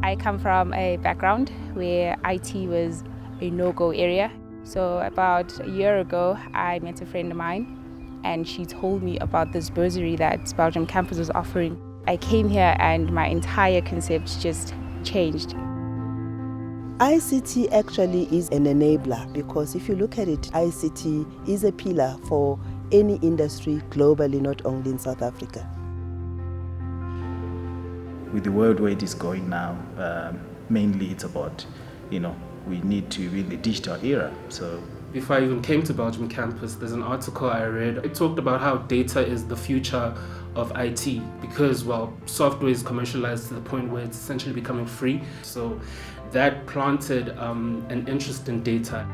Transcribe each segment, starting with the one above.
I come from a background where IT was a no-go area. So about a year ago, I met a friend of mine and she told me about this bursary that Belgium campus was offering. I came here and my entire concept just changed. ICT actually is an enabler because if you look at it, ICT is a pillar for any industry globally, not only in South Africa. With the world where it is going now, mainly it's about, we need to be in the digital era. So before I even came to Belgium campus, there's an article I read. It talked about how data is the future of IT because, software is commercialized to the point where it's essentially becoming free. So that planted an interest in data.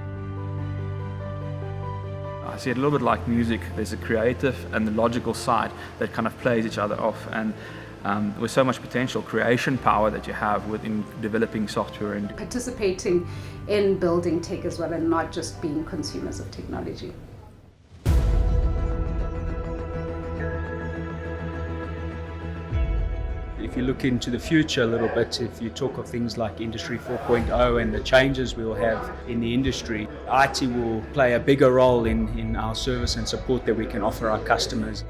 I see it a little bit like music. There's a creative and the logical side that kind of plays each other off. And with so much potential creation power that you have within developing software and participating in building tech as well and not just being consumers of technology. If you look into the future a little bit, if you talk of things like Industry 4.0 and the changes we will have in the industry, IT will play a bigger role in our service and support that we can offer our customers.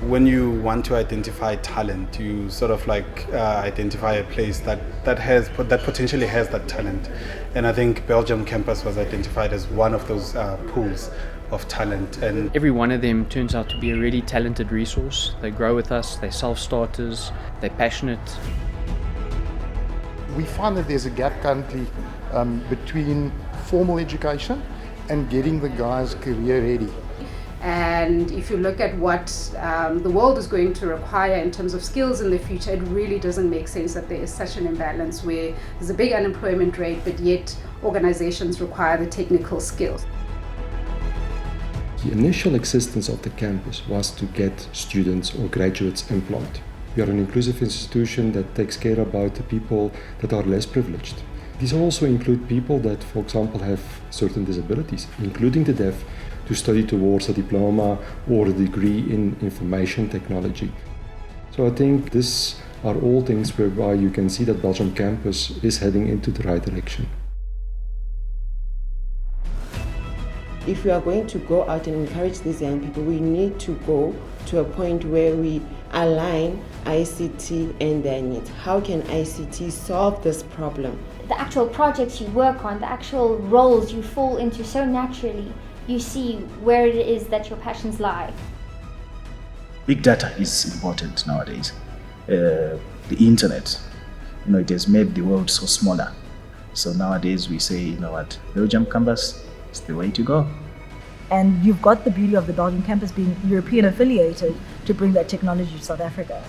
When you want to identify talent, you sort of identify a place that potentially has that talent. And I think Belgium campus was identified as one of those pools of talent. And every one of them turns out to be a really talented resource. They grow with us, they're self-starters, they're passionate. We find that there's a gap currently between formal education and getting the guys career ready. And if you look at what the world is going to require in terms of skills in the future, it really doesn't make sense that there is such an imbalance where there's a big unemployment rate, but yet organizations require the technical skills. The initial existence of the campus was to get students or graduates employed. We are an inclusive institution that takes care about the people that are less privileged. These also include people that, for example, have certain disabilities, including the deaf, to study towards a diploma or a degree in information technology. So I think these are all things whereby you can see that Belgium campus is heading into the right direction. If we are going to go out and encourage these young people, we need to go to a point where we align ICT and their needs. How can ICT solve this problem? The actual projects you work on, the actual roles you fall into so naturally, you see where it is that your passions lie. Big data is important nowadays. The internet, it has made the world so smaller. So nowadays we say, Belgium campus is the way to go. And you've got the beauty of the Belgium campus being European affiliated to bring that technology to South Africa.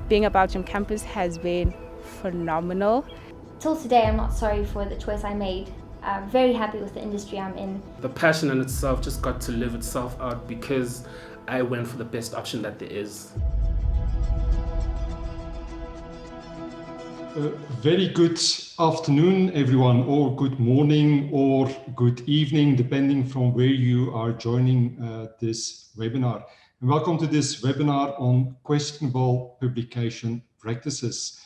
Being a Belgium campus has been phenomenal. Till today, I'm not sorry for the choice I made. I'm very happy with the industry I'm in. The passion in itself just got to live itself out because I went for the best option that there is. Very good afternoon, everyone, or good morning or good evening, depending from where you are joining this webinar. And welcome to this webinar on questionable publication practices.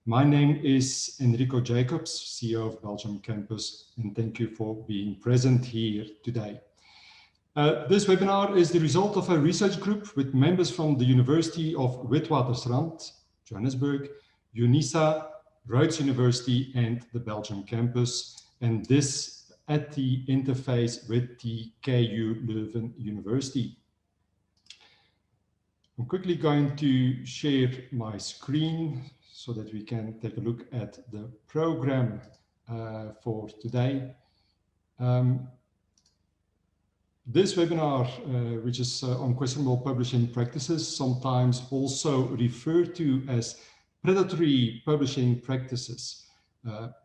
My name is Enrico Jacobs, CEO of Belgium Campus, and thank you for being present here today. This webinar is the result of a research group with members from the University of Witwatersrand, Johannesburg, UNISA, Rhodes University, and the Belgium Campus, and this at the interface with the KU Leuven University. I'm quickly going to share my screen so that we can take a look at the program for today. This webinar, which is on questionable publishing practices, sometimes also referred to as predatory publishing practices.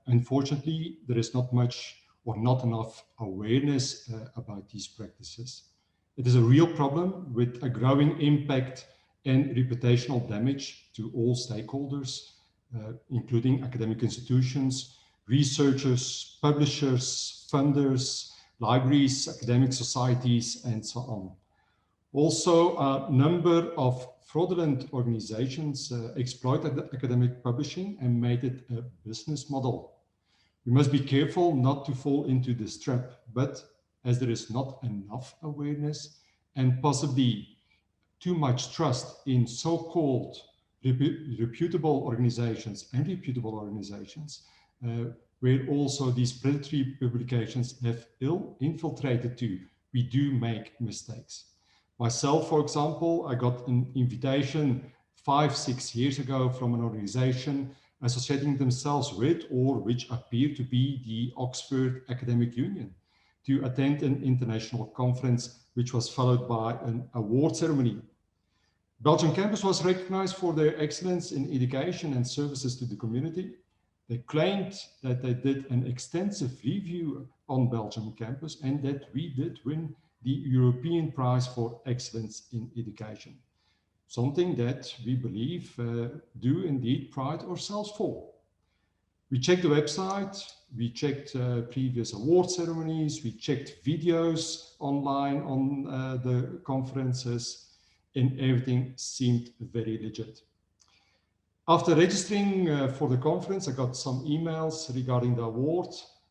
Unfortunately, there is not much or not enough awareness about these practices. It is a real problem with a growing impact and reputational damage to all stakeholders, including academic institutions, researchers, publishers, funders, libraries, academic societies, and so on. Also, a number of fraudulent organizations exploited academic publishing and made it a business model. We must be careful not to fall into this trap, but as there is not enough awareness and possibly too much trust in so-called reputable organizations, where also these predatory publications have infiltrated to, we do make mistakes. Myself, for example, I got an invitation 5-6 years ago from an organization associating themselves with, or which appear to be, the Oxford Academic Union to attend an international conference, which was followed by an award ceremony. Belgium Campus was recognized for their excellence in education and services to the community. They claimed that they did an extensive review on Belgium Campus and that we did win the European Prize for Excellence in Education. Something that we believe do indeed pride ourselves for. We checked the website, we checked previous award ceremonies, we checked videos online on the conferences, and everything seemed very legit. After registering for the conference, I got some emails regarding the award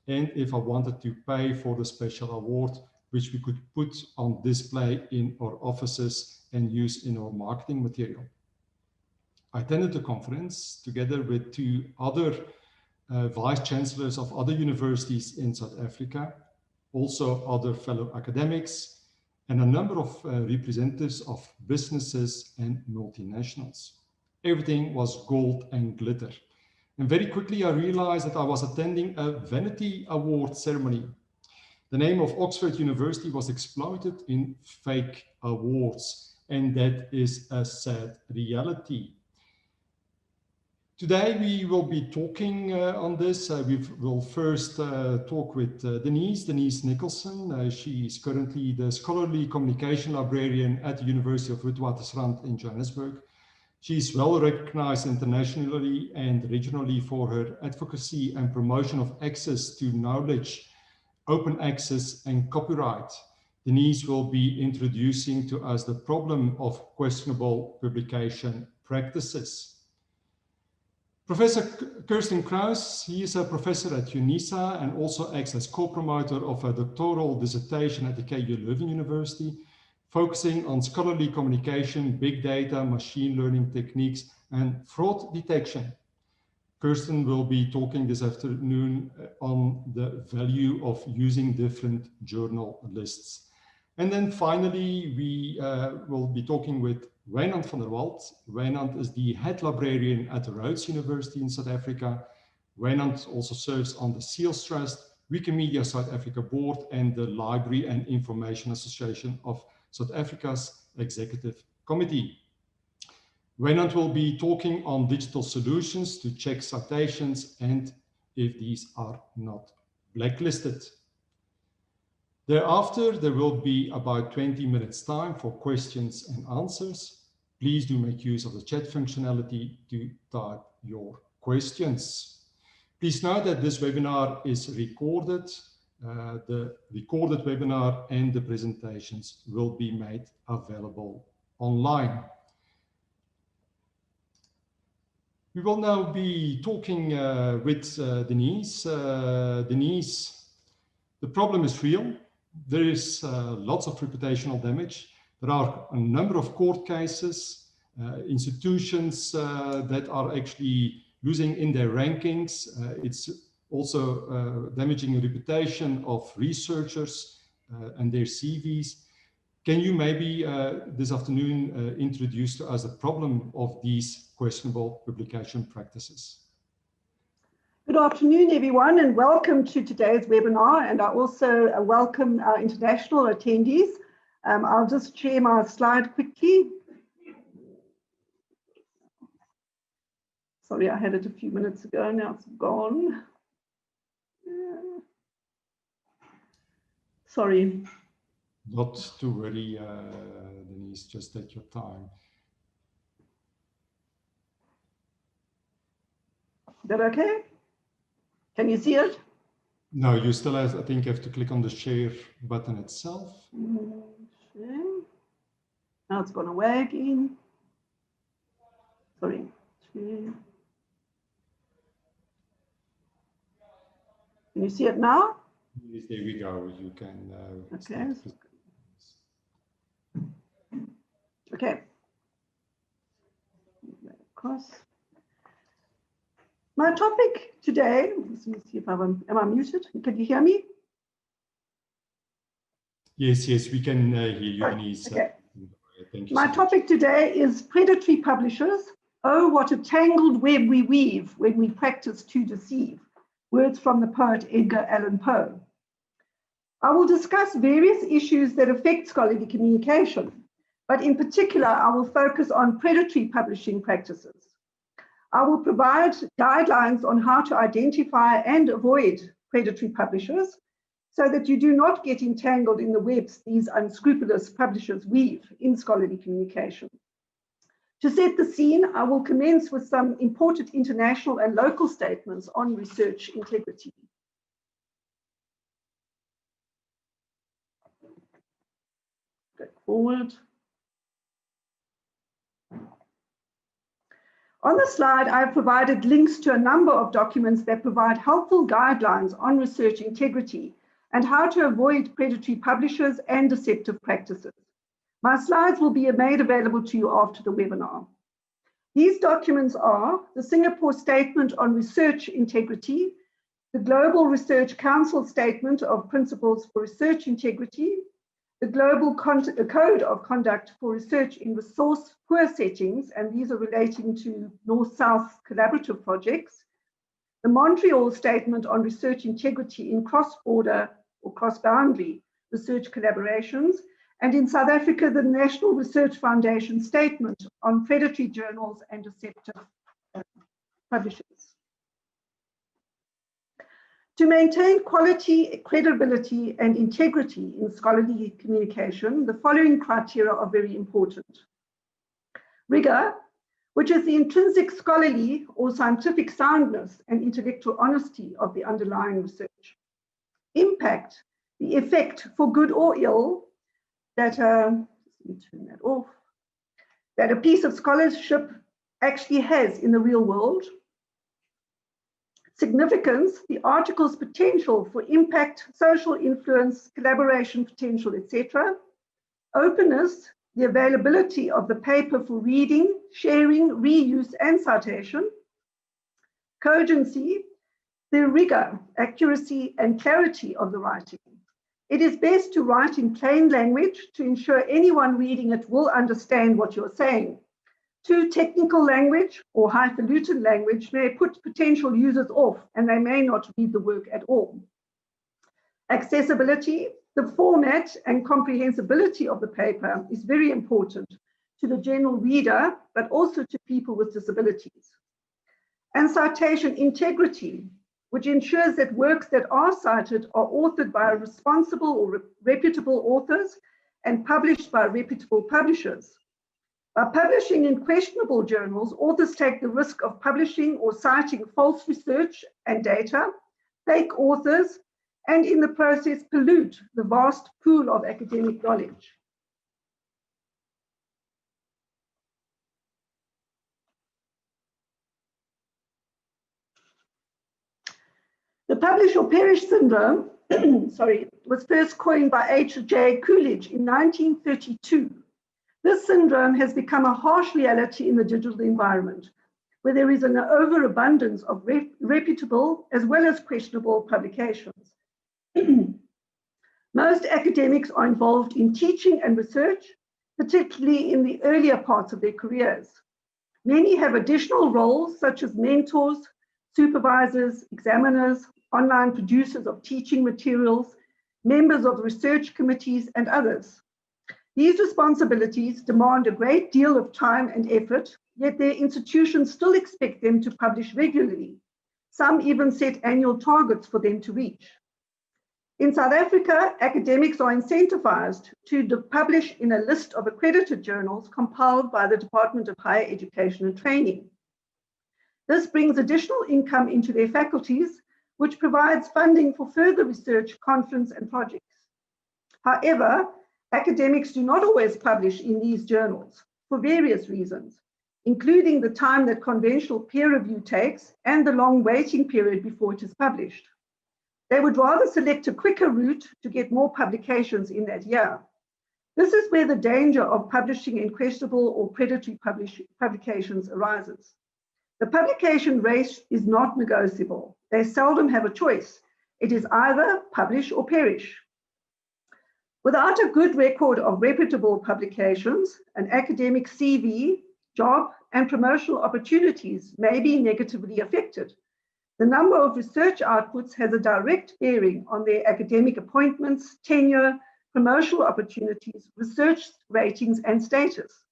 and if I wanted to pay for the special award, which we could put on display in our offices and use in our marketing material. I attended the conference together with 2 other vice chancellors of other universities in South Africa, also other fellow academics, and a number of representatives of businesses and multinationals. Everything was gold and glitter. And very quickly I realized that I was attending a vanity award ceremony. The name of Oxford University was exploited in fake awards, and that is a sad reality. Today we will be talking on this. We will first talk with Denise Nicholson. She is currently the Scholarly Communication Librarian at the University of Witwatersrand in Johannesburg. She is well recognized internationally and regionally for her advocacy and promotion of access to knowledge, open access and copyright. Denise will be introducing to us the problem of questionable publication practices. Professor Kirsten Kraus, he is a professor at UNISA and also acts as co-promoter of a doctoral dissertation at the KU Leuven University, focusing on scholarly communication, big data, machine learning techniques, and fraud detection. Kirsten will be talking this afternoon on the value of using different journal lists. And then finally, we will be talking with Wijnand van der Walt. Wijnand is the head librarian at the Rhodes University in South Africa. Wijnand also serves on the Seals Trust, Wikimedia South Africa Board, and the Library and Information Association of South Africa's Executive Committee. Wijnand will be talking on digital solutions to check citations and if these are not blacklisted. Thereafter, there will be about 20 minutes time for questions and answers. Please do make use of the chat functionality to type your questions. Please note that this webinar is recorded. The recorded webinar and the presentations will be made available online. We will now be talking with Denise. Denise, the problem is real. There is lots of reputational damage. There are a number of court cases, institutions that are actually losing in their rankings. It's also damaging the reputation of researchers and their CVs. Can you maybe this afternoon introduce to us the problem of these questionable publication practices? Good afternoon, everyone, and welcome to today's webinar. And I also welcome our international attendees. I'll just share my slide quickly. Sorry, I had it a few minutes ago, now it's gone. Sorry. Not to worry, Denise, just take your time. Is that okay? Can you see it? No, you still have, I think you have to click on the share button itself. Share. Now it's gone away again. Sorry. Can you see it now? Yes, there we go. You can. Okay. Okay. Across. My topic today. Let me see if am I muted? Can you hear me? Yes, we can hear you, Anise. Okay. Thank you. My topic today is predatory publishers. Oh, what a tangled web we weave when we practice to deceive. Words from the poet Edgar Allan Poe. I will discuss various issues that affect scholarly communication, but in particular, I will focus on predatory publishing practices. I will provide guidelines on how to identify and avoid predatory publishers so that you do not get entangled in the webs these unscrupulous publishers weave in scholarly communication. To set the scene, I will commence with some important international and local statements on research integrity. Go forward. On the slide, I've provided links to a number of documents that provide helpful guidelines on research integrity and how to avoid predatory publishers and deceptive practices. My slides will be made available to you after the webinar. These documents are the Singapore Statement on Research Integrity, the Global Research Council Statement of Principles for Research Integrity, the Global Code of Conduct for Research in Resource-Poor Settings, and these are relating to North-South collaborative projects, the Montreal Statement on Research Integrity in Cross-Border or Cross-Boundary Research Collaborations, and in South Africa, the National Research Foundation Statement on Predatory Journals and Deceptive Publishers. To maintain quality, credibility, and integrity in scholarly communication, the following criteria are very important. Rigor, which is the intrinsic scholarly or scientific soundness and intellectual honesty of the underlying research. Impact, the effect for good or ill that, let me turn that off, that a piece of scholarship actually has in the real world. Significance, the article's potential for impact, social influence, collaboration potential, etc. Openness, the availability of the paper for reading, sharing, reuse, and citation. Cogency, the rigor, accuracy, and clarity of the writing. It is best to write in plain language to ensure anyone reading it will understand what you're saying. Too technical language or highfalutin language may put potential users off and they may not read the work at all. Accessibility, the format and comprehensibility of the paper is very important to the general reader, but also to people with disabilities. And citation integrity, which ensures that works that are cited are authored by responsible or reputable authors and published by reputable publishers. By publishing in questionable journals, authors take the risk of publishing or citing false research and data, fake authors, and in the process pollute the vast pool of academic knowledge. The publish or perish syndrome was first coined by H.J. Coolidge in 1932. This syndrome has become a harsh reality in the digital environment, where there is an overabundance of reputable as well as questionable publications. Most academics are involved in teaching and research, particularly in the earlier parts of their careers. Many have additional roles such as mentors, supervisors, examiners, online producers of teaching materials, members of research committees, and others. These responsibilities demand a great deal of time and effort, yet their institutions still expect them to publish regularly. Some even set annual targets for them to reach. In South Africa, academics are incentivized to publish in a list of accredited journals compiled by the Department of Higher Education and Training. This brings additional income into their faculties, which provides funding for further research, conference, and projects. However, Academics do not always publish in these journals for various reasons, including the time that conventional peer review takes and the long waiting period before it is published. They would rather select a quicker route to get more publications in that year. This is where the danger of publishing in questionable or predatory publications arises. The publication race is not negotiable. They seldom have a choice. It is either publish or perish. Without a good record of reputable publications, an academic CV, job, and promotional opportunities may be negatively affected. The number of research outputs has a direct bearing on their academic appointments, tenure, promotional opportunities, research ratings, and status.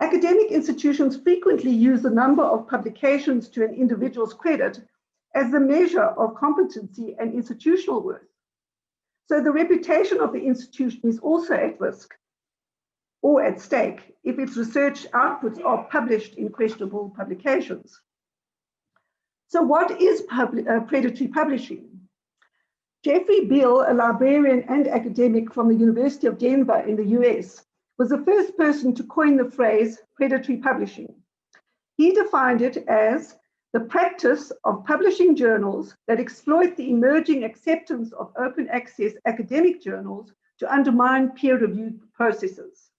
Academic institutions frequently use the number of publications to an individual's credit as the measure of competency and institutional worth. So the reputation of the institution is also at risk or at stake if its research outputs are published in questionable publications. So what is predatory publishing? Jeffrey Beall, a librarian and academic from the University of Denver in the US, was the first person to coin the phrase predatory publishing. He defined it as the practice of publishing journals that exploit the emerging acceptance of open access academic journals to undermine peer-reviewed processes.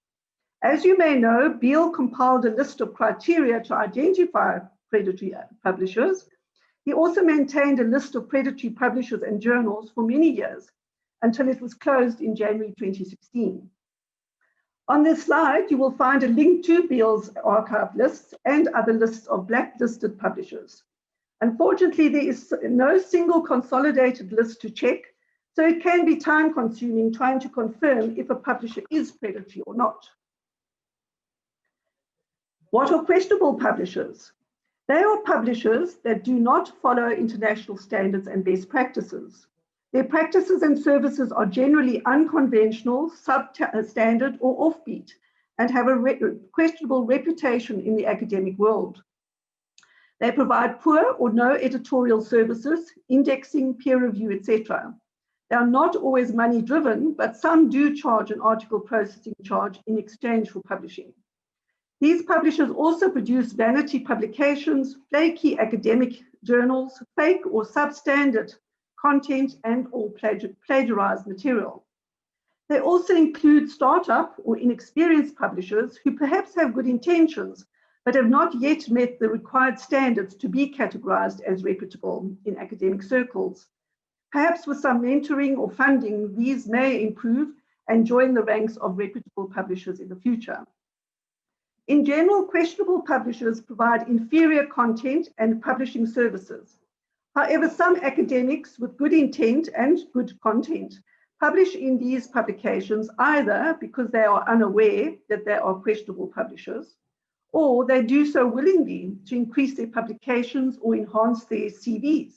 As you may know, Beall compiled a list of criteria to identify predatory publishers. He also maintained a list of predatory publishers and journals for many years until it was closed in January 2016. On this slide, you will find a link to Beall's archive lists and other lists of blacklisted publishers. Unfortunately, there is no single consolidated list to check, so it can be time-consuming trying to confirm if a publisher is predatory or not. What are questionable publishers? They are publishers that do not follow international standards and best practices. Their practices and services are generally unconventional, substandard, or offbeat, and have a questionable reputation in the academic world. They provide poor or no editorial services, indexing, peer review, etc. They are not always money-driven, but some do charge an article processing charge in exchange for publishing. These publishers also produce vanity publications, flaky academic journals, fake or substandard content, and or plagiarized material. They also include startup or inexperienced publishers who perhaps have good intentions, but have not yet met the required standards to be categorized as reputable in academic circles. Perhaps with some mentoring or funding, these may improve and join the ranks of reputable publishers in the future. In general, questionable publishers provide inferior content and publishing services. However, some academics with good intent and good content publish in these publications either because they are unaware that they are questionable publishers, or they do so willingly to increase their publications or enhance their CVs.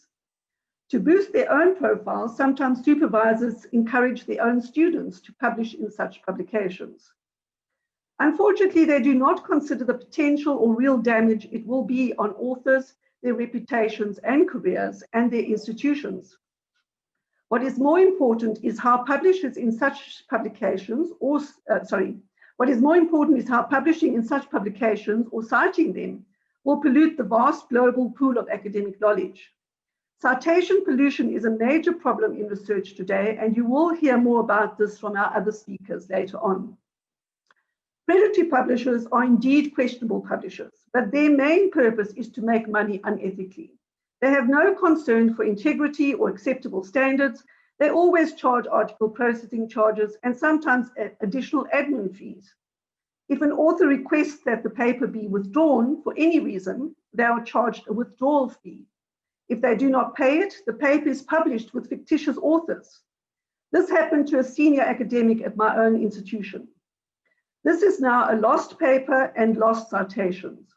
To boost their own profiles, sometimes supervisors encourage their own students to publish in such publications. Unfortunately, they do not consider the potential or real damage it will be on authors, their reputations and careers, and their institutions. What is more important is how publishers in such publications, what is more important is how publishing in such publications or citing them will pollute the vast global pool of academic knowledge. Citation pollution is a major problem in research today, and you will hear more about this from our other speakers later on. Predatory publishers are indeed questionable publishers, but their main purpose is to make money unethically. They have no concern for integrity or acceptable standards. They always charge article processing charges and sometimes additional admin fees. If an author requests that the paper be withdrawn for any reason, they are charged a withdrawal fee. If they do not pay it, the paper is published with fictitious authors. This happened to a senior academic at my own institution. This is now a lost paper and lost citations.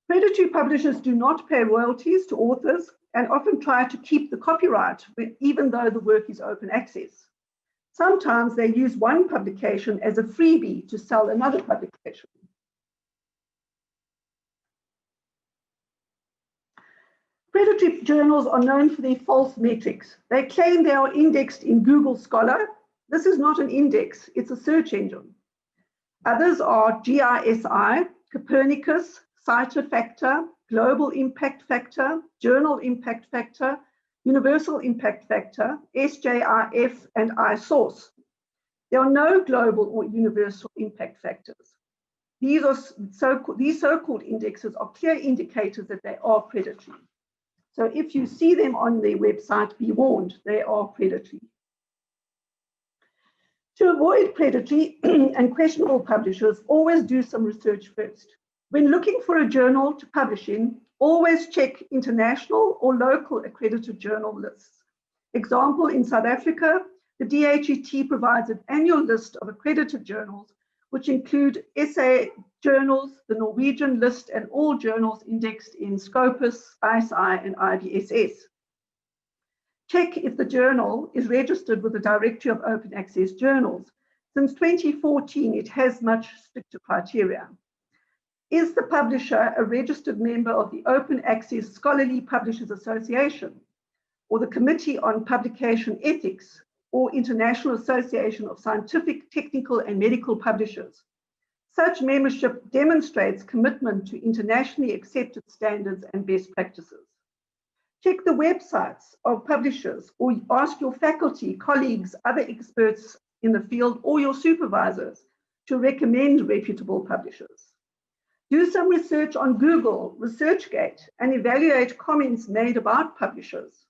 Predatory publishers do not pay royalties to authors and often try to keep the copyright, even though the work is open access. Sometimes they use one publication as a freebie to sell another publication. Predatory journals are known for their false metrics. They claim they are indexed in Google Scholar, This is not an index, it's a search engine. Others are GISI, Copernicus, Cytofactor, Global Impact Factor, Journal Impact Factor, Universal Impact Factor, SJIF, and iSource. There are no global or universal impact factors. These so-called indexes are clear indicators that they are predatory. So if you see them on their website, be warned, they are predatory. To avoid predatory and questionable publishers, always do some research first. When looking for a journal to publish in, always check international or local accredited journal lists. Example, in South Africa, the DHET provides an annual list of accredited journals, which include SA journals, the Norwegian list, and all journals indexed in Scopus, ISI, and IBSS. Check if the journal is registered with the Directory of Open Access Journals. Since 2014, it has much stricter criteria. Is the publisher a registered member of the Open Access Scholarly Publishers Association, or the Committee on Publication Ethics, or International Association of Scientific, Technical, and Medical Publishers? Such membership demonstrates commitment to internationally accepted standards and best practices. Check the websites of publishers, or ask your faculty, colleagues, other experts in the field, or your supervisors to recommend reputable publishers. Do some research on Google, ResearchGate, and evaluate comments made about publishers.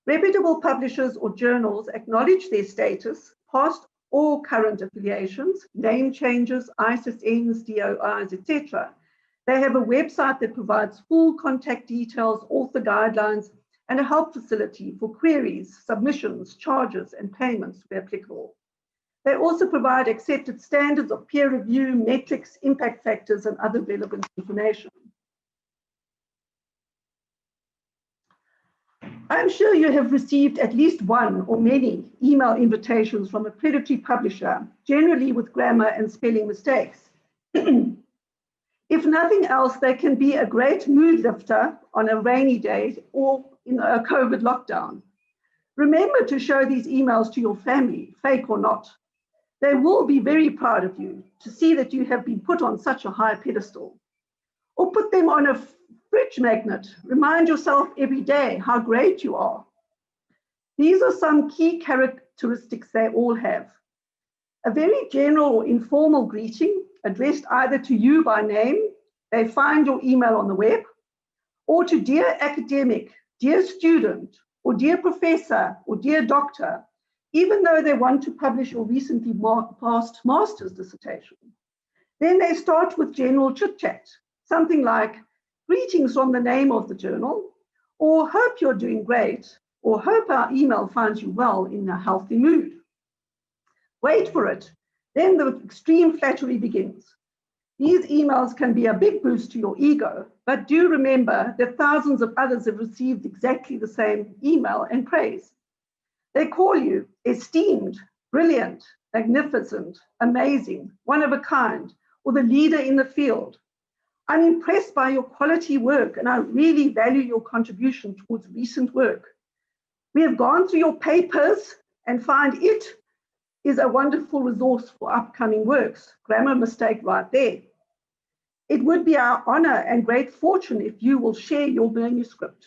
Reputable publishers or journals acknowledge their status, past or current affiliations, name changes, ISSNs, DOIs, etc. They have a website that provides full contact details, author guidelines, and a help facility for queries, submissions, charges, and payments where applicable. They also provide accepted standards of peer review, metrics, impact factors, and other relevant information. I'm sure you have received at least one or many email invitations from a predatory publisher, generally with grammar and spelling mistakes. If nothing else, they can be a great mood lifter on a rainy day or in a COVID lockdown. Remember to show these emails to your family, fake or not. They will be very proud of you to see that you have been put on such a high pedestal. Or put them on a fridge magnet. Remind yourself every day how great you are. These are some key characteristics they all have. A very general or informal greeting addressed either to you by name, they find your email on the web, or to dear academic, dear student, or dear professor, or dear doctor, even though they want to publish your recently passed master's dissertation. Then they start with general chit-chat, something like, greetings from the name of the journal, or hope you're doing great, or hope our email finds you well in a healthy mood. Wait for it. Then the extreme flattery begins. These emails can be a big boost to your ego, but do remember that thousands of others have received exactly the same email and praise. They call you esteemed, brilliant, magnificent, amazing, one of a kind, or the leader in the field. I'm impressed by your quality work, and I really value your contribution towards recent work. We have gone through your papers and find it is a wonderful resource for upcoming works. Grammar mistake right there. It would be our honor and great fortune if you will share your manuscript.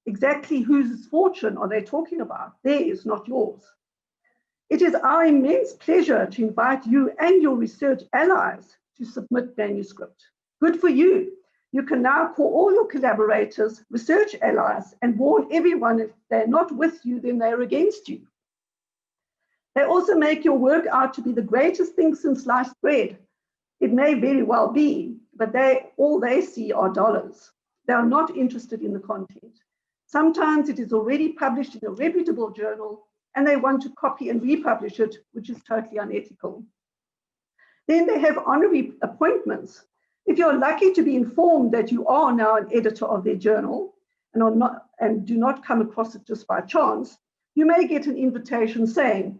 Exactly whose fortune are they talking about? Theirs, not yours. It is our immense pleasure to invite you and your research allies to submit manuscript. Good for you. You can now call all your collaborators research allies and warn everyone if they're not with you, then they're against you. They also make your work out to be the greatest thing since sliced bread. It may very well be, but all they see are dollars. They are not interested in the content. Sometimes it is already published in a reputable journal and they want to copy and republish it, which is totally unethical. Then they have honorary appointments. If you're lucky to be informed that you are now an editor of their journal and do not come across it just by chance, you may get an invitation saying,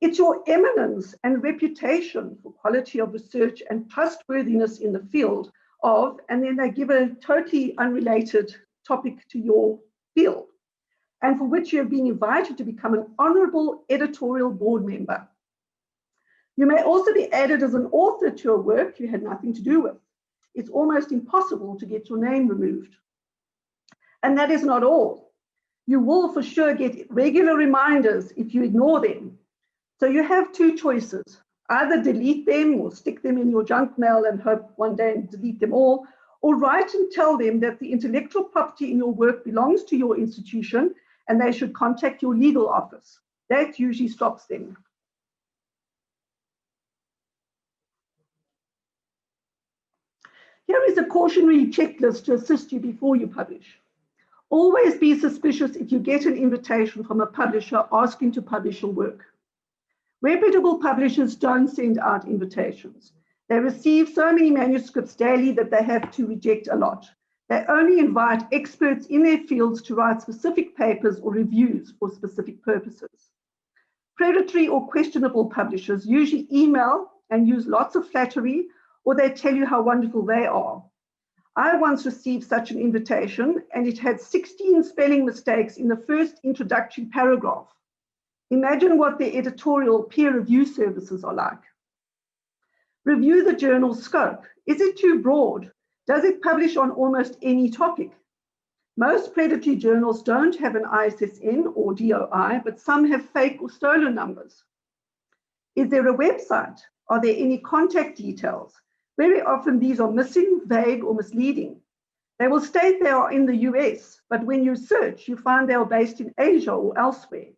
it's your eminence and reputation for quality of research and trustworthiness in the field of, and then they give a totally unrelated topic to your field. and for which you have been invited to become an honorable editorial board member. You may also be added as an author to a work you had nothing to do with. It's almost impossible to get your name removed. And that is not all. You will for sure get regular reminders if you ignore them. So you have two choices. Either delete them or stick them in your junk mail and hope one day delete them all, or write and tell them that the intellectual property in your work belongs to your institution and they should contact your legal office. That usually stops them. Here is a cautionary checklist to assist you before you publish. Always be suspicious if you get an invitation from a publisher asking to publish your work. Reputable publishers don't send out invitations. They receive so many manuscripts daily that they have to reject a lot. They only invite experts in their fields to write specific papers or reviews for specific purposes. Predatory or questionable publishers usually email and use lots of flattery, or they tell you how wonderful they are. I once received such an invitation and it had 16 spelling mistakes in the first introductory paragraph. Imagine what their editorial peer review services are like. Review the journal's scope. Is it too broad? Does it publish on almost any topic? Most predatory journals don't have an ISSN or DOI, but some have fake or stolen numbers. Is there a website? Are there any contact details? Very often these are missing, vague, or misleading. They will state they are in the US, but when you search, you find they are based in Asia or elsewhere.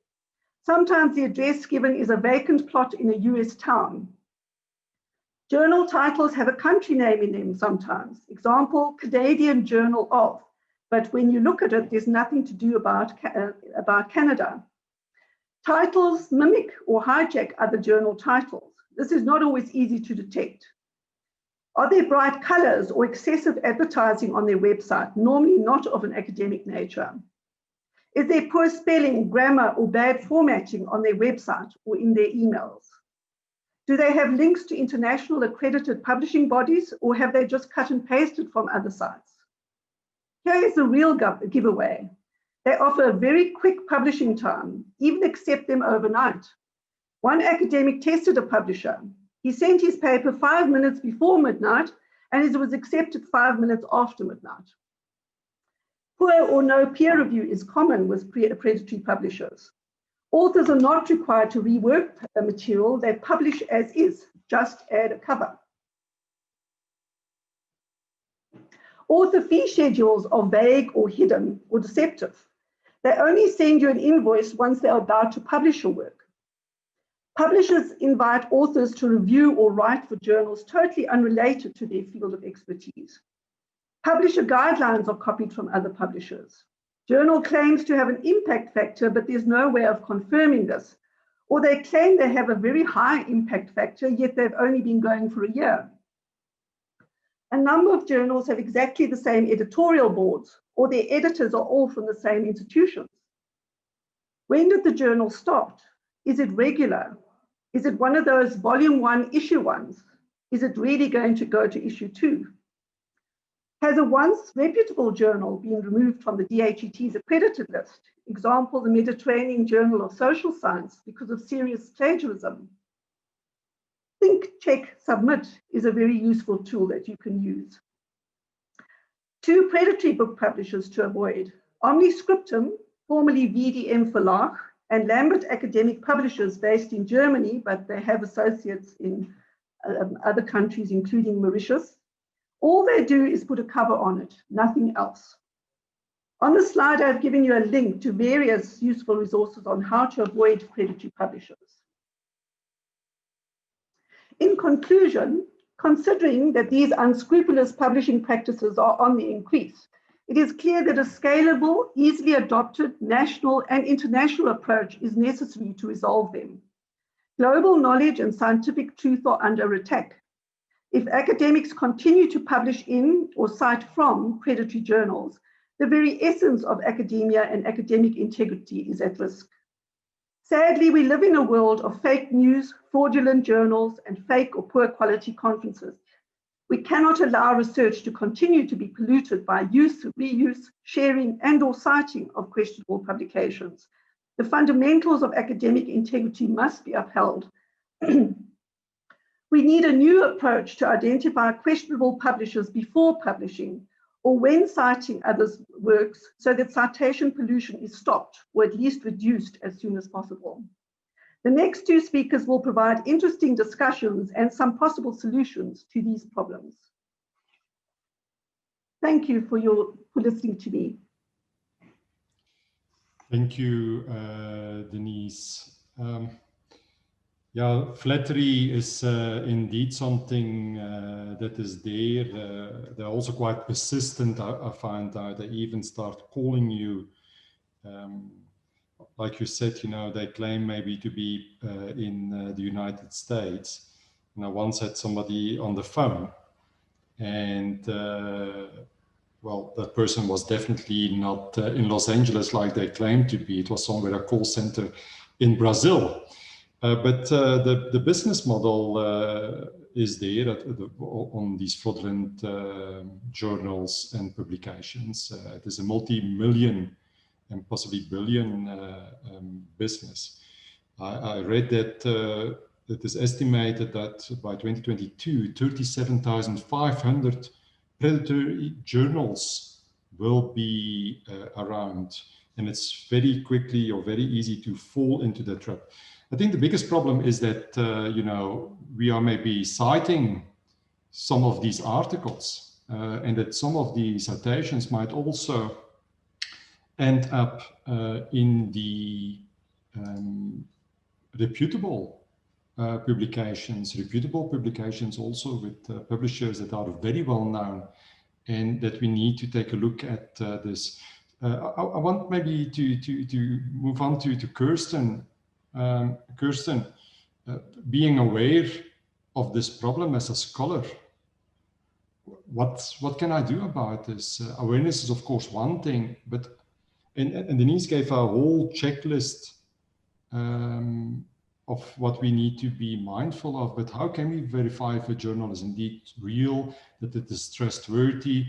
Sometimes the address given is a vacant plot in a US town. Journal titles have a country name in them sometimes. Example, Canadian Journal of, but when you look at it, there's nothing to do about Canada. Titles mimic or hijack other journal titles. This is not always easy to detect. Are there bright colors or excessive advertising on their website, normally not of an academic nature? Is there poor spelling, grammar, or bad formatting on their website or in their emails? Do they have links to international accredited publishing bodies, or have they just cut and pasted from other sites? Here is the real giveaway. They offer a very quick publishing time, even accept them overnight. One academic tested a publisher. He sent his paper 5 minutes before midnight, and it was accepted 5 minutes after midnight. Poor or no peer review is common with predatory publishers. Authors are not required to rework a material. They publish as is, just add a cover. Author fee schedules are vague or hidden or deceptive. They only send you an invoice once they are about to publish your work. Publishers invite authors to review or write for journals totally unrelated to their field of expertise. Publisher guidelines are copied from other publishers. Journal claims to have an impact factor, but there's no way of confirming this. Or they claim they have a very high impact factor, yet they've only been going for a year. A number of journals have exactly the same editorial boards, or their editors are all from the same institutions. When did the journal start? Is it regular? Is it one of those volume 1, issue 1s? Is it really going to go to issue 2? Has a once reputable journal been removed from the DHET's accredited list? Example, the Mediterranean Journal of Social Science, because of serious plagiarism. Think, check, submit is a very useful tool that you can use. 2 predatory book publishers to avoid: Omniscriptum, formerly VDM Verlag, and Lambert Academic Publishers based in Germany, but they have associates in other countries, including Mauritius. All they do is put a cover on it, nothing else. On the slide, I've given you a link to various useful resources on how to avoid predatory publishers. In conclusion, considering that these unscrupulous publishing practices are on the increase, it is clear that a scalable, easily adopted national and international approach is necessary to resolve them. Global knowledge and scientific truth are under attack. If academics continue to publish in or cite from predatory journals, the very essence of academia and academic integrity is at risk. Sadly, we live in a world of fake news, fraudulent journals, and fake or poor quality conferences. We cannot allow research to continue to be polluted by use, reuse, sharing, and/or citing of questionable publications. The fundamentals of academic integrity must be upheld. We need a new approach to identify questionable publishers before publishing or when citing others' works so that citation pollution is stopped or at least reduced as soon as possible. The next two speakers will provide interesting discussions and some possible solutions to these problems. Thank you for listening to me. Thank you, Denise. Yeah, flattery is indeed something that is there. They're also quite persistent, I find out. They even start calling you, like you said, you know, they claim maybe to be in the United States. And I once had somebody on the phone, and well, that person was definitely not in Los Angeles like they claimed to be. It was somewhere, a call center in Brazil. But the business model is there on these fraudulent journals and publications. It is a multi-million and possibly billion business. I read that it is estimated that by 2022, 37,500 predatory journals will be around. And it's very quickly or very easy to fall into the trap. I think the biggest problem is that, you know, we are maybe citing some of these articles and that some of the citations might also end up in the reputable publications also with publishers that are very well known, and that we need to take a look at this. I want maybe to move on to Kirsten. Kirsten, being aware of this problem as a scholar, what can I do about this? Awareness is of course one thing, but and Denise gave a whole checklist of what we need to be mindful of, but how can we verify if a journal is indeed real, that it is trustworthy?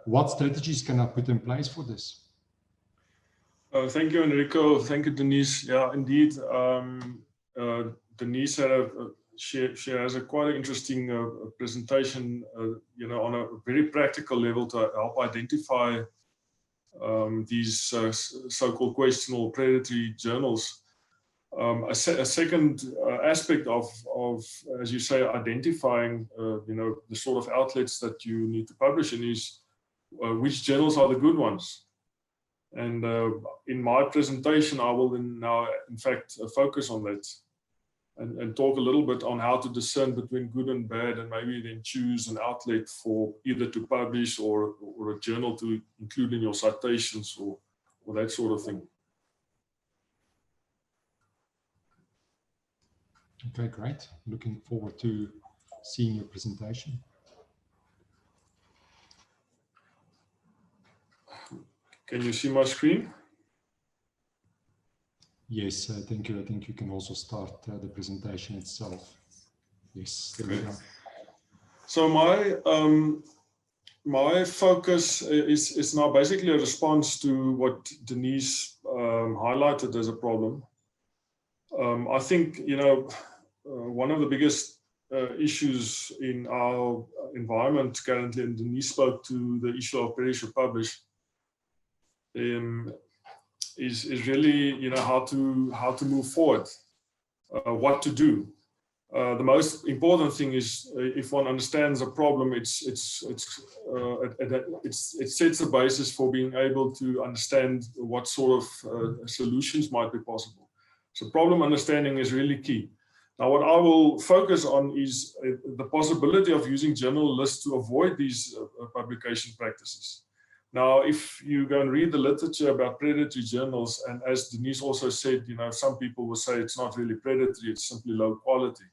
What strategies can I put in place for this? Thank you, Enrico. Thank you, Denise. Yeah, indeed. Denise had she has a quite interesting presentation, you know, on a very practical level to help identify these so-called questionable predatory journals. A second aspect of, as you say, identifying, you know, the sort of outlets that you need to publish in is which journals are the good ones. And in my presentation, I will now, in fact, focus on that and talk a little bit on how to discern between good and bad, and maybe then choose an outlet for either to publish or a journal to include in your citations or that sort of thing. Okay, great. Looking forward to seeing your presentation. Can you see my screen? Yes, thank you. I think you can also start the presentation itself. Yes, there we go. So my focus is now basically a response to what Denise highlighted as a problem. I think, you know, one of the biggest issues in our environment currently, and Denise spoke to the issue of perish or publish, is really, you know, how to move forward, what to do. The most important thing is if one understands a problem, it sets a basis for being able to understand what sort of solutions might be possible. So problem understanding is really key. Now, what I will focus on is the possibility of using journal lists to avoid these publication practices. Now, if you go and read the literature about predatory journals, and as Denise also said, you know, some people will say it's not really predatory, it's simply low quality.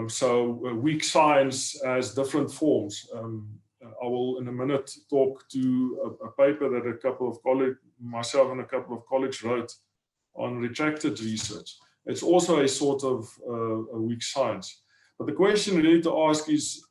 So weak science has different forms. I will in a minute talk to a paper that a couple of colleagues, myself and a couple of colleagues wrote on retracted research. It's also a sort of a weak science. But the question really to ask is,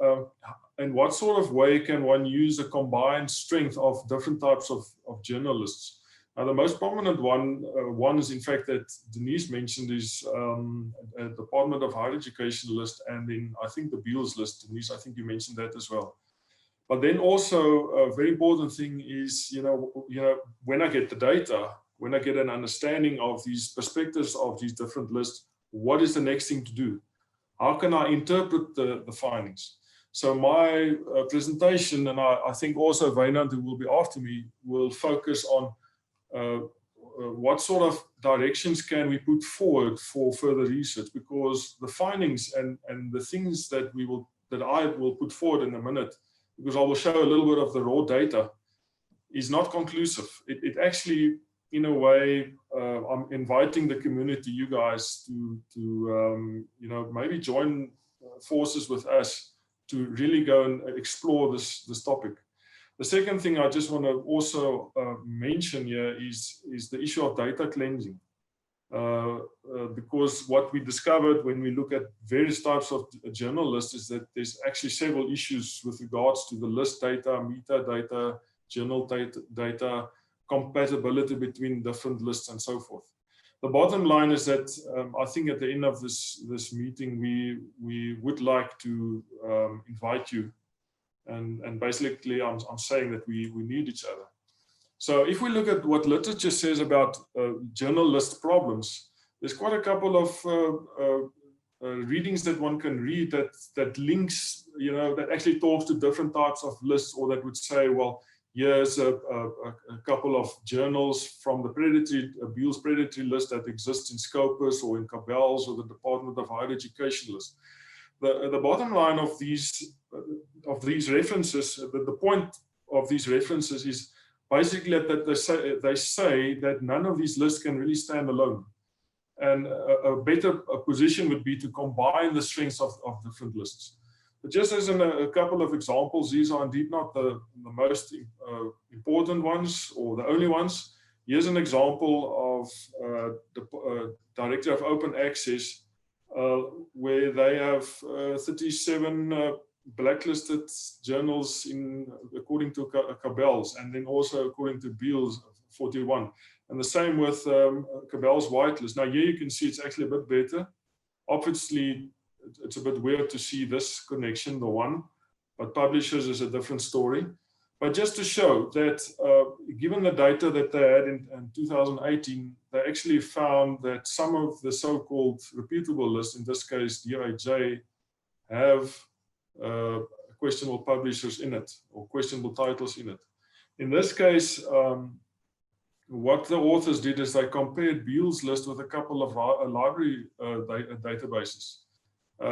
in what sort of way can one use a combined strength of different types of journalists? Now, the most prominent one is, in fact, that Denise mentioned is a Department of Higher Education list, and then I think the Beals list. Denise, I think you mentioned that as well. But then also a very important thing is, when I get the data, when I get an understanding of these perspectives of these different lists, what is the next thing to do? How can I interpret the findings? So my presentation, and I think also Wynand, who will be after me, will focus on what sort of directions can we put forward for further research, because the findings and the things that I will put forward in a minute, because I will show a little bit of the raw data, is not conclusive. It actually, in a way, I'm inviting the community, you guys, to maybe join forces with us to really go and explore this topic. The second thing I just want to also mention here is the issue of data cleansing. Because what we discovered when we look at various types of journal lists is that there's actually several issues with regards to the list data, metadata, journal data, compatibility between different lists, and so forth. The bottom line is that I think at the end of this meeting, we would like to invite you, and basically I'm saying that we need each other. So if we look at what literature says about journal list problems, there's quite a couple of readings that one can read that links, that actually talks to different types of lists, or that would say, well, here's a couple of journals from the Beals predatory list that exists in Scopus or in Cabell's or the Department of Higher Education list. The bottom line of these references, the point of these references is basically that they say that none of these lists can really stand alone. And a better position would be to combine the strengths of different lists. But just as in a couple of examples, these are indeed not the most important ones or the only ones. Here's an example of the Director of Open Access, where they have 37 blacklisted journals according to Cabell's, and then also according to Beals 41. And the same with Cabell's whitelist. Now here you can see it's actually a bit better. Obviously, it's a bit weird to see this connection, the one, but publishers is a different story. But just to show that given the data that they had in 2018, they actually found that some of the so-called reputable lists, in this case DOAJ, have questionable publishers in it, or questionable titles in it. In this case, what the authors did is they compared Beals' list with a couple of library databases.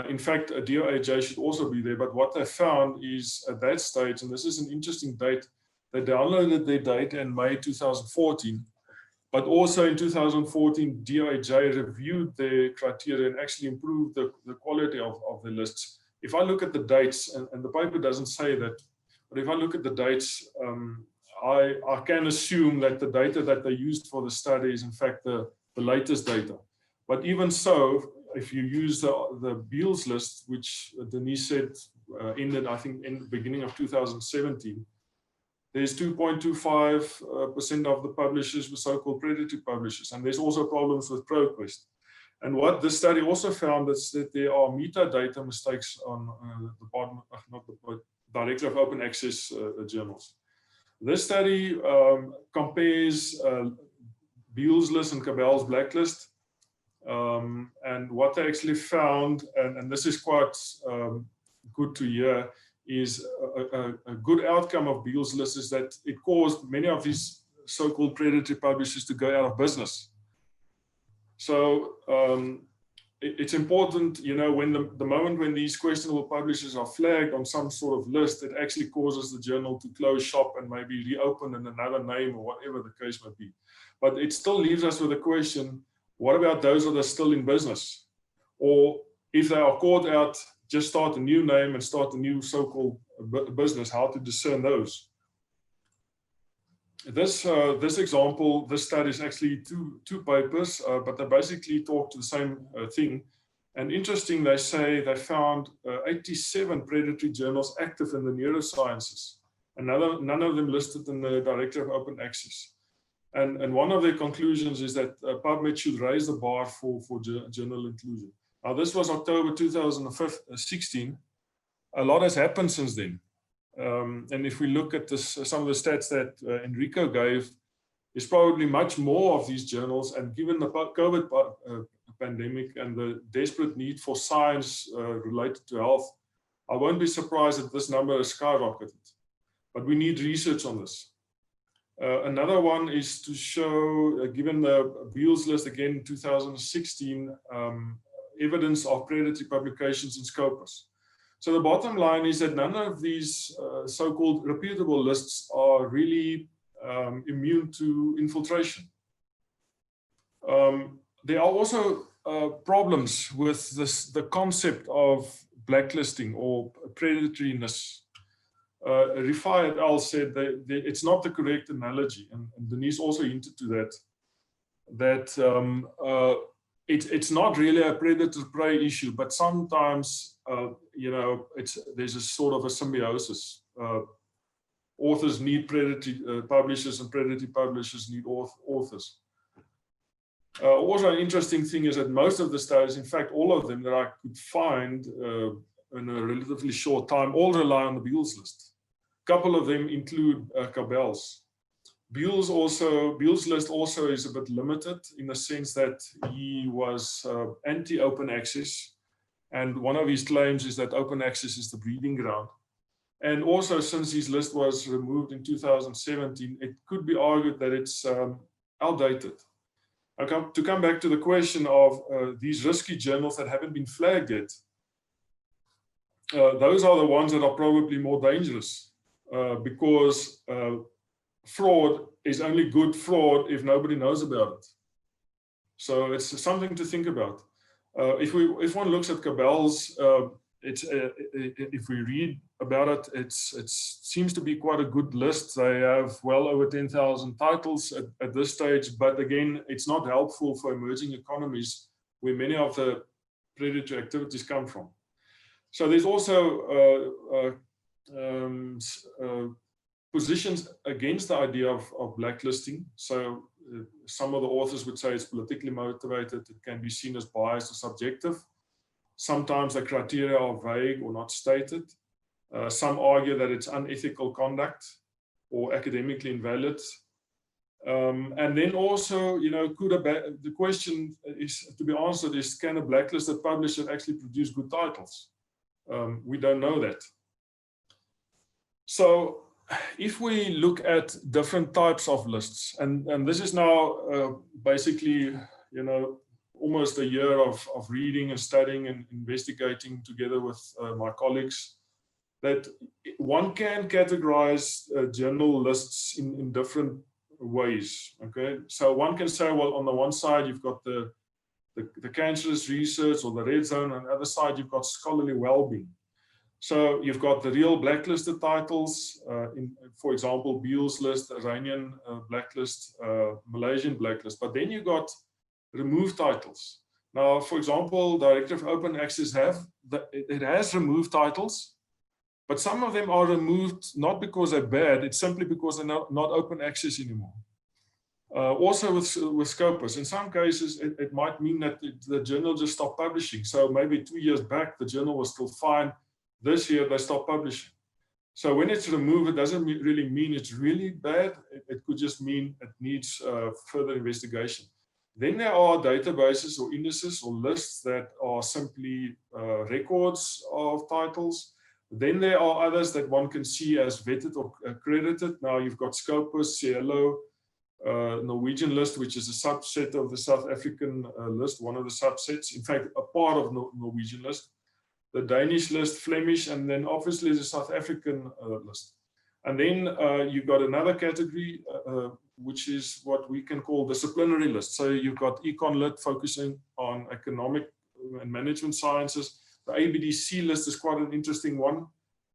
In fact, a DOAJ should also be there, but what they found is at that stage, and this is an interesting date, they downloaded their data in May 2014, but also in 2014, DOAJ reviewed their criteria and actually improved the quality of the lists. If I look at the dates, and the paper doesn't say that, but if I look at the dates, I can assume that the data that they used for the study is in fact the latest data. But even so, if you use the Beals list, which Denise said ended, I think, in the beginning of 2017, there's 2.25% of the publishers were so-called predatory publishers, and there's also problems with ProQuest. And what this study also found is that there are metadata mistakes on the Director of Open Access journals. This study compares Beals list and Cabell's blacklist. And what they actually found, and this is quite good to hear, is a good outcome of Beals' list is that it caused many of these so-called predatory publishers to go out of business. So it's important, when the moment when these questionable publishers are flagged on some sort of list, it actually causes the journal to close shop and maybe reopen in another name or whatever the case might be. But it still leaves us with a question: what about those that are still in business? Or if they are caught out, just start a new name and start a new so-called business, how to discern those? This example, this study is actually two papers, but they basically talk to the same thing. And interesting, they say they found 87 predatory journals active in the neurosciences, and none of them listed in the Directive of Open Access. And one of their conclusions is that PubMed should raise the bar for journal inclusion. Now, this was October 2016. A lot has happened since then. And if we look at this, some of the stats that Enrico gave, there's probably much more of these journals. And given the COVID pandemic and the desperate need for science related to health, I won't be surprised if this number has skyrocketed. But we need research on this. Another one is to show, given the Beals list again in 2016, evidence of predatory publications in Scopus. So the bottom line is that none of these so-called reputable lists are really immune to infiltration. There are also problems with the concept of blacklisting or predatoriness. Rifai et al. Said that it's not the correct analogy, and Denise also hinted to that, it's not really a predator-prey issue, but sometimes, you know, there's a sort of a symbiosis. Authors need predatory publishers, and predatory publishers need authors. Also, an interesting thing is that most of the studies, in fact, all of them that I could find in a relatively short time, all rely on the Beals list. A couple of them include Cabell's. Beals list also is a bit limited in the sense that he was anti-open access, and one of his claims is that open access is the breeding ground. And also, since his list was removed in 2017, it could be argued that it's outdated. To come back to the question of these risky journals that haven't been flagged yet, those are the ones that are probably more dangerous because fraud is only good fraud if nobody knows about it. So it's something to think about. If one looks at Cabell's, if we read about it, it seems to be quite a good list. They have well over 10,000 titles at this stage, but again, it's not helpful for emerging economies where many of the predatory activities come from. So there's also positions against the idea of blacklisting. So some of the authors would say it's politically motivated. It can be seen as biased or subjective. Sometimes the criteria are vague or not stated. Some argue that it's unethical conduct or academically invalid. And then also, you know, the question is to be answered is, can a blacklisted publisher actually produce good titles? We don't know that. So if we look at different types of lists, and this is now basically, you know, almost a year of reading and studying and investigating together with my colleagues, that one can categorize journal lists in different ways. Okay, so one can say, well, on the one side you've got the cancerous research or the red zone, on the other side you've got scholarly well-being. So you've got the real blacklisted titles, for example, Beals list, Iranian blacklist, Malaysian blacklist, but then you got removed titles. Now, for example, Directive of Open Access it has removed titles, but some of them are removed not because they're bad, it's simply because they're not open access anymore. Also with Scopus, in some cases, it might mean that the journal just stopped publishing. So maybe 2 years back, the journal was still fine. This year, they stopped publishing. So when it's removed, it doesn't really mean it's really bad. It could just mean it needs further investigation. Then there are databases or indices or lists that are simply records of titles. Then there are others that one can see as vetted or accredited. Now you've got Scopus, Cielo, Norwegian list, which is a subset of the South African list, one of the subsets, in fact, a part of Norwegian list, the Danish list, Flemish, and then obviously the South African list. And then you've got another category, which is what we can call disciplinary list. So you've got Econ Lit focusing on economic and management sciences. The ABDC list is quite an interesting one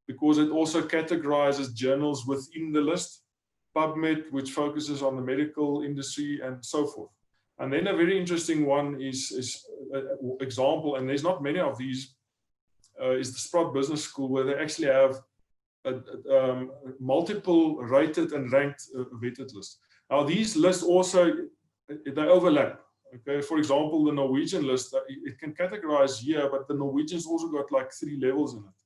because it also categorizes journals within the list. PubMed, which focuses on the medical industry and so forth. And then a very interesting one is example, and there's not many of these, is the Sprott Business School, where they actually have multiple rated and ranked vetted lists. Now these lists also, they overlap. Okay, for example, the Norwegian list, it can categorize here, but the Norwegian's also got like 3 levels in it.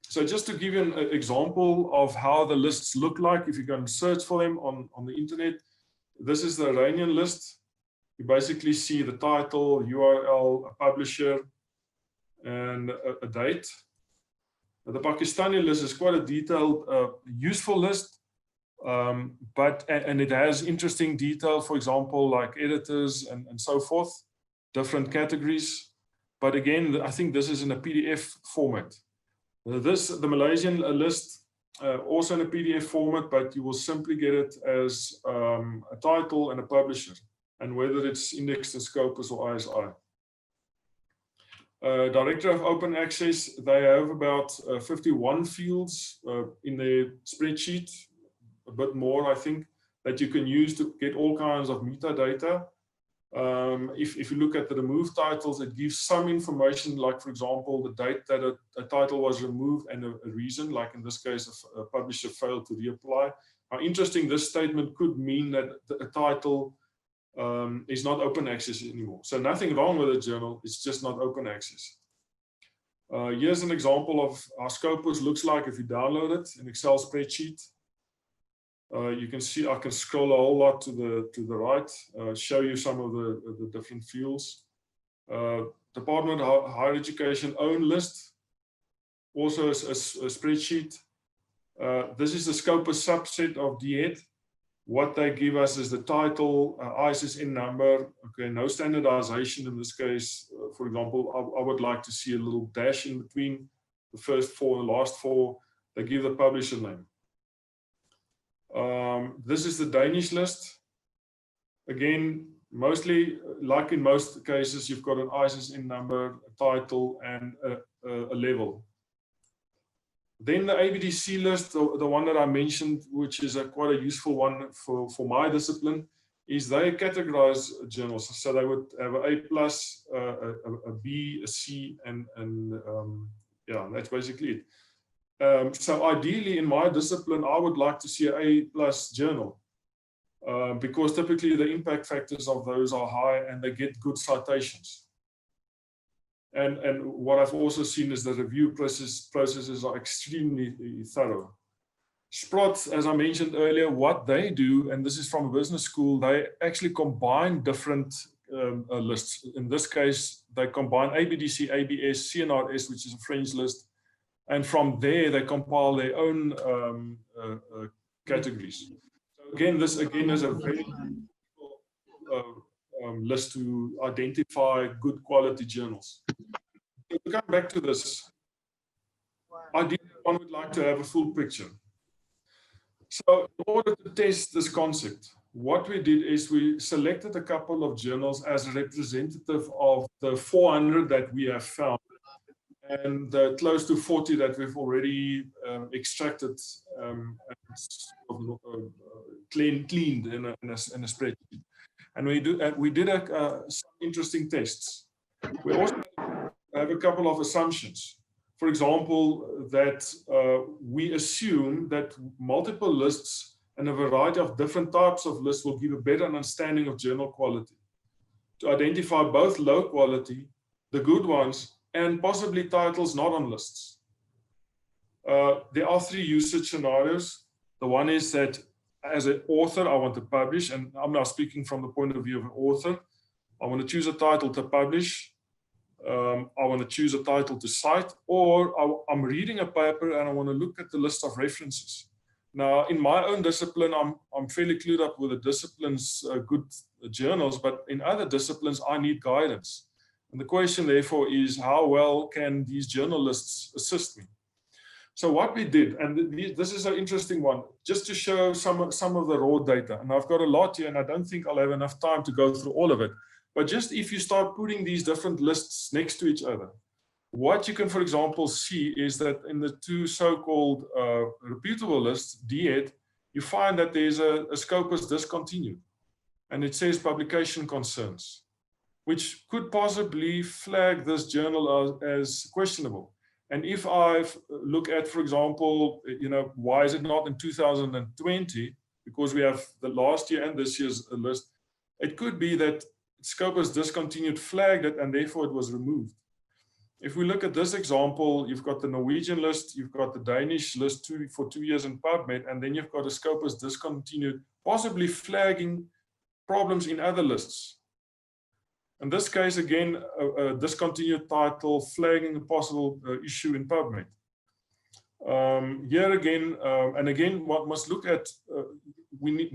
So just to give you an example of how the lists look like, if you can search for them on the internet, this is the Iranian list. You basically see the title, URL, a publisher, and a date. The Pakistani list is quite a detailed, useful list, and it has interesting detail, for example, like editors and so forth, different categories. But again, I think this is in a PDF format. The Malaysian list, also in a PDF format, but you will simply get it as a title and a publisher, and whether it's indexed in Scopus or ISI. Director of Open Access, they have about 51 fields in their spreadsheet, a bit more, I think, that you can use to get all kinds of metadata. If you look at the remove titles, it gives some information, like, for example, the date that a title was removed and a reason, like in this case, a publisher failed to reapply. Now, interesting, this statement could mean that a title is not open access anymore. So nothing wrong with the journal, it's just not open access. Here's an example of how Scopus looks like if you download it in Excel spreadsheet. You can see I can scroll a whole lot to the right, show you some of the different fields. Department of Higher Education own list, also a spreadsheet. This is the Scopus subset of DED. What they give us is the title, ISSN number. Okay, no standardization in this case. For example, I would like to see a little dash in between the first 4 and the last 4. They give the publisher name. This is the Danish list. Again, mostly, like in most cases, you've got an ISSN number, a title, and a level. Then the ABDC list, the one that I mentioned, which is quite a useful one for my discipline, is they categorize journals. So they would have an A+, a B, a C, and yeah, that's basically it. So ideally, in my discipline, I would like to see an A+ journal because typically the impact factors of those are high and they get good citations. And what I've also seen is the review processes are extremely thorough. Sprott, as I mentioned earlier, what they do, and this is from a business school, they actually combine different lists. In this case, they combine ABDC, ABS, CNRS, which is a French list, and from there they compile their own categories. So again, this is a very list to identify good quality journals. To come back to this, ideally one would like to have a full picture. So in order to test this concept, what we did is we selected a couple of journals as representative of the 400 that we have found and close to 40 that we've already extracted and cleaned in a spreadsheet. And we did some interesting tests. We also have a couple of assumptions. For example, that we assume that multiple lists and a variety of different types of lists will give a better understanding of journal quality. To identify both low quality, the good ones, and possibly titles not on lists. There are 3 usage scenarios. The one is that as an author, I want to publish, and I'm now speaking from the point of view of an author. I want to choose a title to publish. I want to choose a title to cite, or I'm reading a paper and I want to look at the list of references. Now, in my own discipline, I'm fairly clued up with the discipline's good journals, but in other disciplines, I need guidance. And the question, therefore, is how well can these journalists assist me? So what we did, and this is an interesting one, just to show some of the raw data. And I've got a lot here, and I don't think I'll have enough time to go through all of it. But just if you start putting these different lists next to each other, what you can, for example, see is that in the 2 so-called reputable lists, DED, you find that there's a Scopus discontinued, and it says publication concerns. which could possibly flag this journal as questionable. And if I look at, for example, why is it not in 2020? Because we have the last year and this year's list. It could be that Scopus discontinued, flagged it, and therefore it was removed. If we look at this example, you've got the Norwegian list, you've got the Danish list for 2 years in PubMed, and then you've got a Scopus discontinued, possibly flagging problems in other lists. In this case, again, a discontinued title flagging a possible issue in PubMed. Here again, and again, one must look at,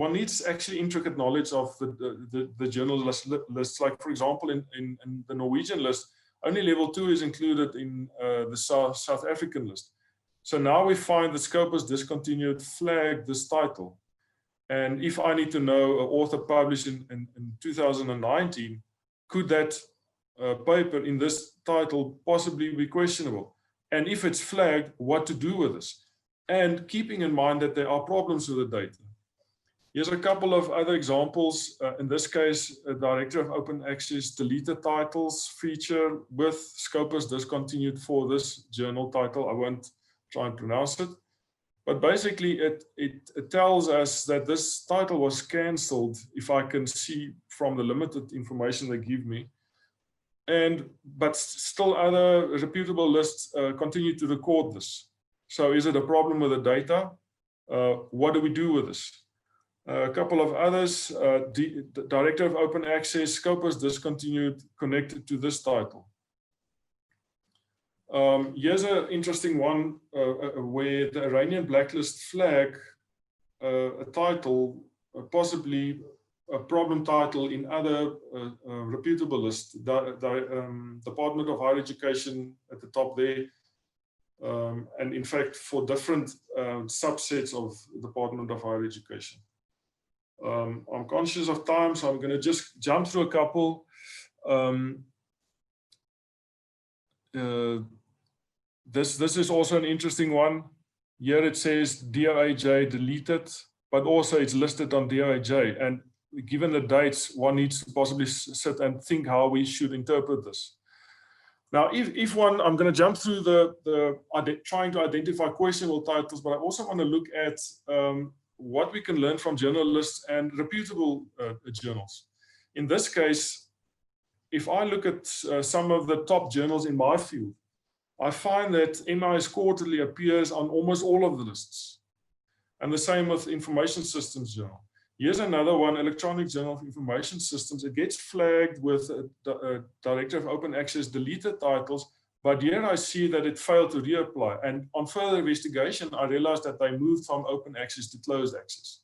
one needs actually intricate knowledge of the journal lists. Like, for example, in the Norwegian list, only level 2 is included in the South African list. So now we find the Scopus discontinued flagged this title. And if I need to know an author published in 2019, could that paper in this title possibly be questionable? And if it's flagged, what to do with this? And keeping in mind that there are problems with the data. Here's a couple of other examples. In this case, a Director of Open Access deleted titles feature with Scopus discontinued for this journal title. I won't try and pronounce it. But basically, it tells us that this title was cancelled, if I can see from the limited information they give me. But still other reputable lists continue to record this. So is it a problem with the data? What do we do with this? A couple of others, the Director of Open Access, Scopus discontinued, connected to this title. Here's an interesting one where the Iranian blacklist flag a title, possibly a problem title in other reputable lists. Department of Higher Education at the top there. And in fact, for different subsets of Department of Higher Education. I'm conscious of time, so I'm going to just jump through a couple. This is also an interesting one. Here it says DOAJ deleted, but also it's listed on DOAJ. And given the dates, one needs to possibly sit and think how we should interpret this. Now, if one, I'm going to jump through trying to identify questionable titles, but I also want to look at what we can learn from journalists and reputable journals. In this case, if I look at some of the top journals in my field, I find that MIS Quarterly appears on almost all of the lists. And the same with Information Systems Journal. Here's another one, Electronic Journal of Information Systems. It gets flagged with a Director of Open Access deleted titles, but here I see that it failed to reapply. And on further investigation, I realized that they moved from open access to closed access.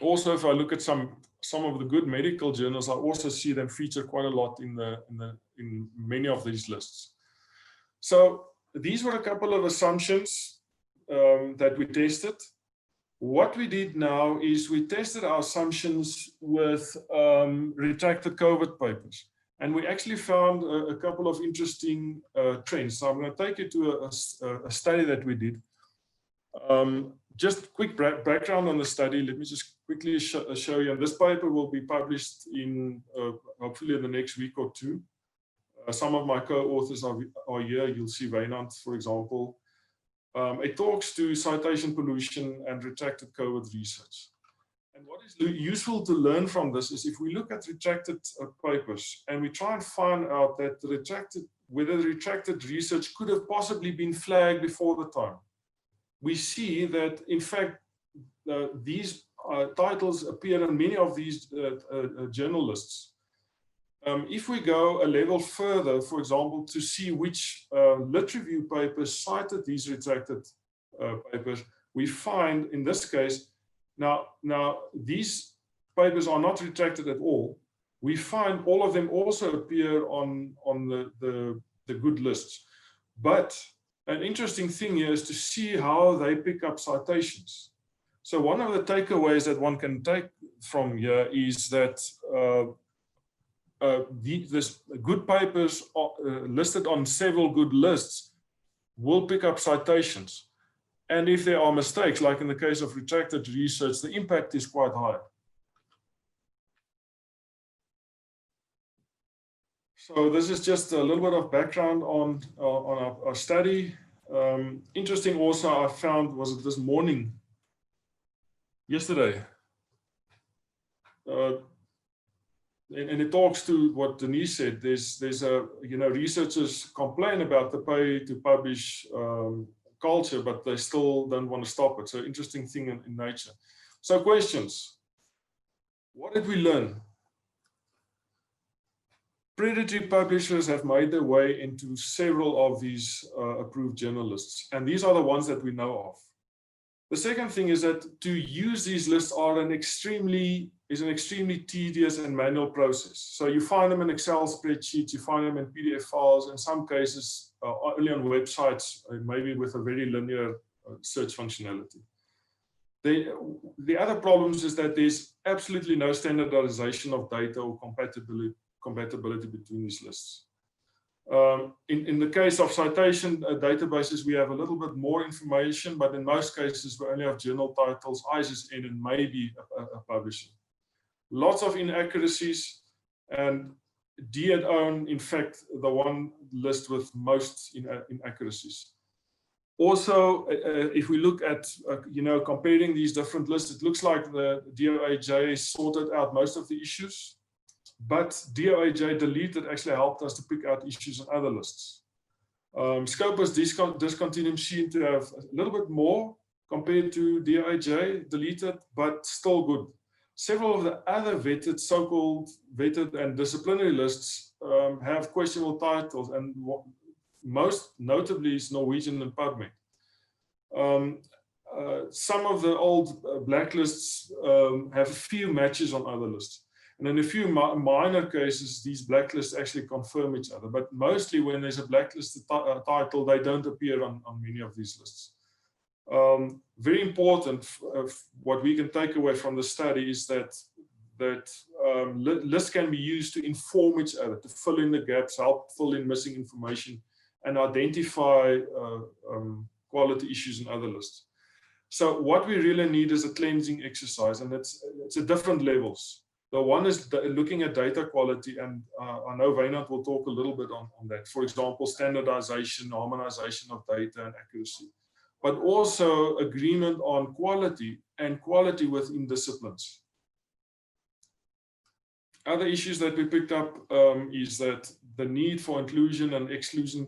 Also, if I look at some of the good medical journals, I also see them feature quite a lot in many of these lists. So these were a couple of assumptions that we tested. What we did now is we tested our assumptions with retracted COVID papers. And we actually found a couple of interesting trends. So I'm going to take you to a study that we did. Just quick background on the study. Let me just quickly show you. And this paper will be published in hopefully in the next week or two. Some of my co-authors are here. You'll see Wynand, for example. It talks to citation pollution and retracted COVID research. And what is useful to learn from this is if we look at retracted papers and we try and find out that whether the retracted research could have possibly been flagged before the time, we see that in fact these titles appear in many of these journalists. If we go a level further, for example, to see which lit review papers cited these retracted papers, we find in this case, now these papers are not retracted at all. We find all of them also appear on the good lists. But an interesting thing here is to see how they pick up citations. So one of the takeaways that one can take from here is that this good papers listed on several good lists will pick up citations. And if there are mistakes, like in the case of retracted research, the impact is quite high. So this is just a little bit of background on our study. Interesting also I found was this morning, yesterday, and it talks to what Denise said. There's researchers complain about the pay to publish culture, but they still don't want to stop it. So interesting thing in nature. So questions. What did we learn? Predatory publishers have made their way into several of these approved journal lists, and these are the ones that we know of. The second thing is that to use these lists is an extremely tedious and manual process. So you find them in Excel spreadsheets, you find them in PDF files, in some cases only on websites, maybe with a very linear search functionality. The other problems is that there's absolutely no standardization of data or compatibility between these lists. In the case of citation databases, we have a little bit more information, but in most cases, we only have journal titles, ISSN, and maybe a publisher. Lots of inaccuracies, and D@OWN, in fact, the one list with most inaccuracies. Also, if we look at comparing these different lists, it looks like the DOAJ sorted out most of the issues, but DOAJ deleted actually helped us to pick out issues in other lists. Scopus discontinuum seemed to have a little bit more compared to DOAJ deleted, but still good. Several of the other vetted, so-called vetted and disciplinary lists have questionable titles, and most notably is Norwegian and PubMed. Some of the old blacklists have a few matches on other lists. And in a few minor cases, these blacklists actually confirm each other. But mostly when there's a blacklisted title, they don't appear on many of these lists. Very important, what we can take away from the study is that lists can be used to inform each other, to fill in the gaps, help fill in missing information, and identify quality issues in other lists. So what we really need is a cleansing exercise, and it's at different levels. The one is looking at data quality, and I know Wynand will talk a little bit on that. For example, standardization, harmonization of data and accuracy, but also agreement on quality and quality within disciplines. Other issues that we picked up is that the need for inclusion and exclusion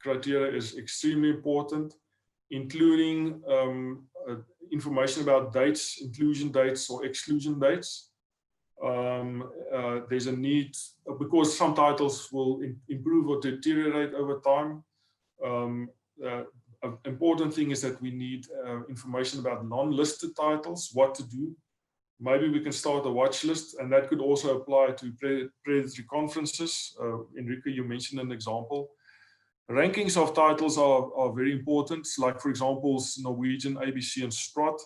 criteria is extremely important, including information about dates, inclusion dates or exclusion dates. There's a need, because some titles will improve or deteriorate over time. An important thing is that we need information about non-listed titles, what to do. Maybe we can start a watch list, and that could also apply to predatory conferences. Enrique, you mentioned an example. Rankings of titles are very important, like, for example, Norwegian, ABC, and Sprott.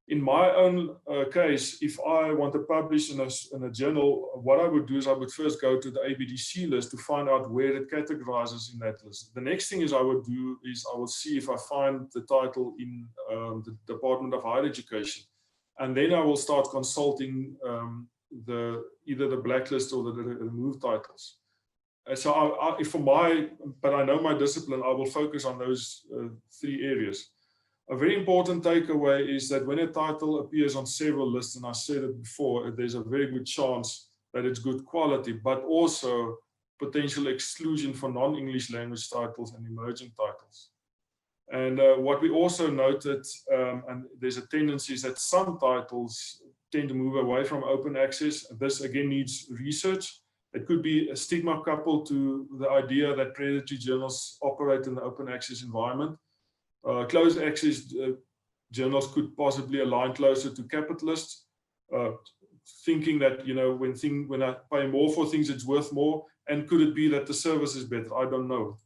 In my own case, if I want to publish in a journal, what I would do is I would first go to the ABDC list to find out where it categorizes in that list. The next thing I would do is I will see if I find the title in the Department of Higher Education. And then I will start consulting either the blacklist or the removed titles. So but I know my discipline, I will focus on those three areas. A very important takeaway is that when a title appears on several lists, and I said it before, there's a very good chance that it's good quality, but also potential exclusion for non-English language titles and emerging titles. And what we also noted, and there's a tendency, is that some titles tend to move away from open access. This again needs research. It could be a stigma coupled to the idea that predatory journals operate in the open access environment. Closed access journals could possibly align closer to capitalists, thinking that when I pay more for things, it's worth more. And could it be that the service is better? I don't know.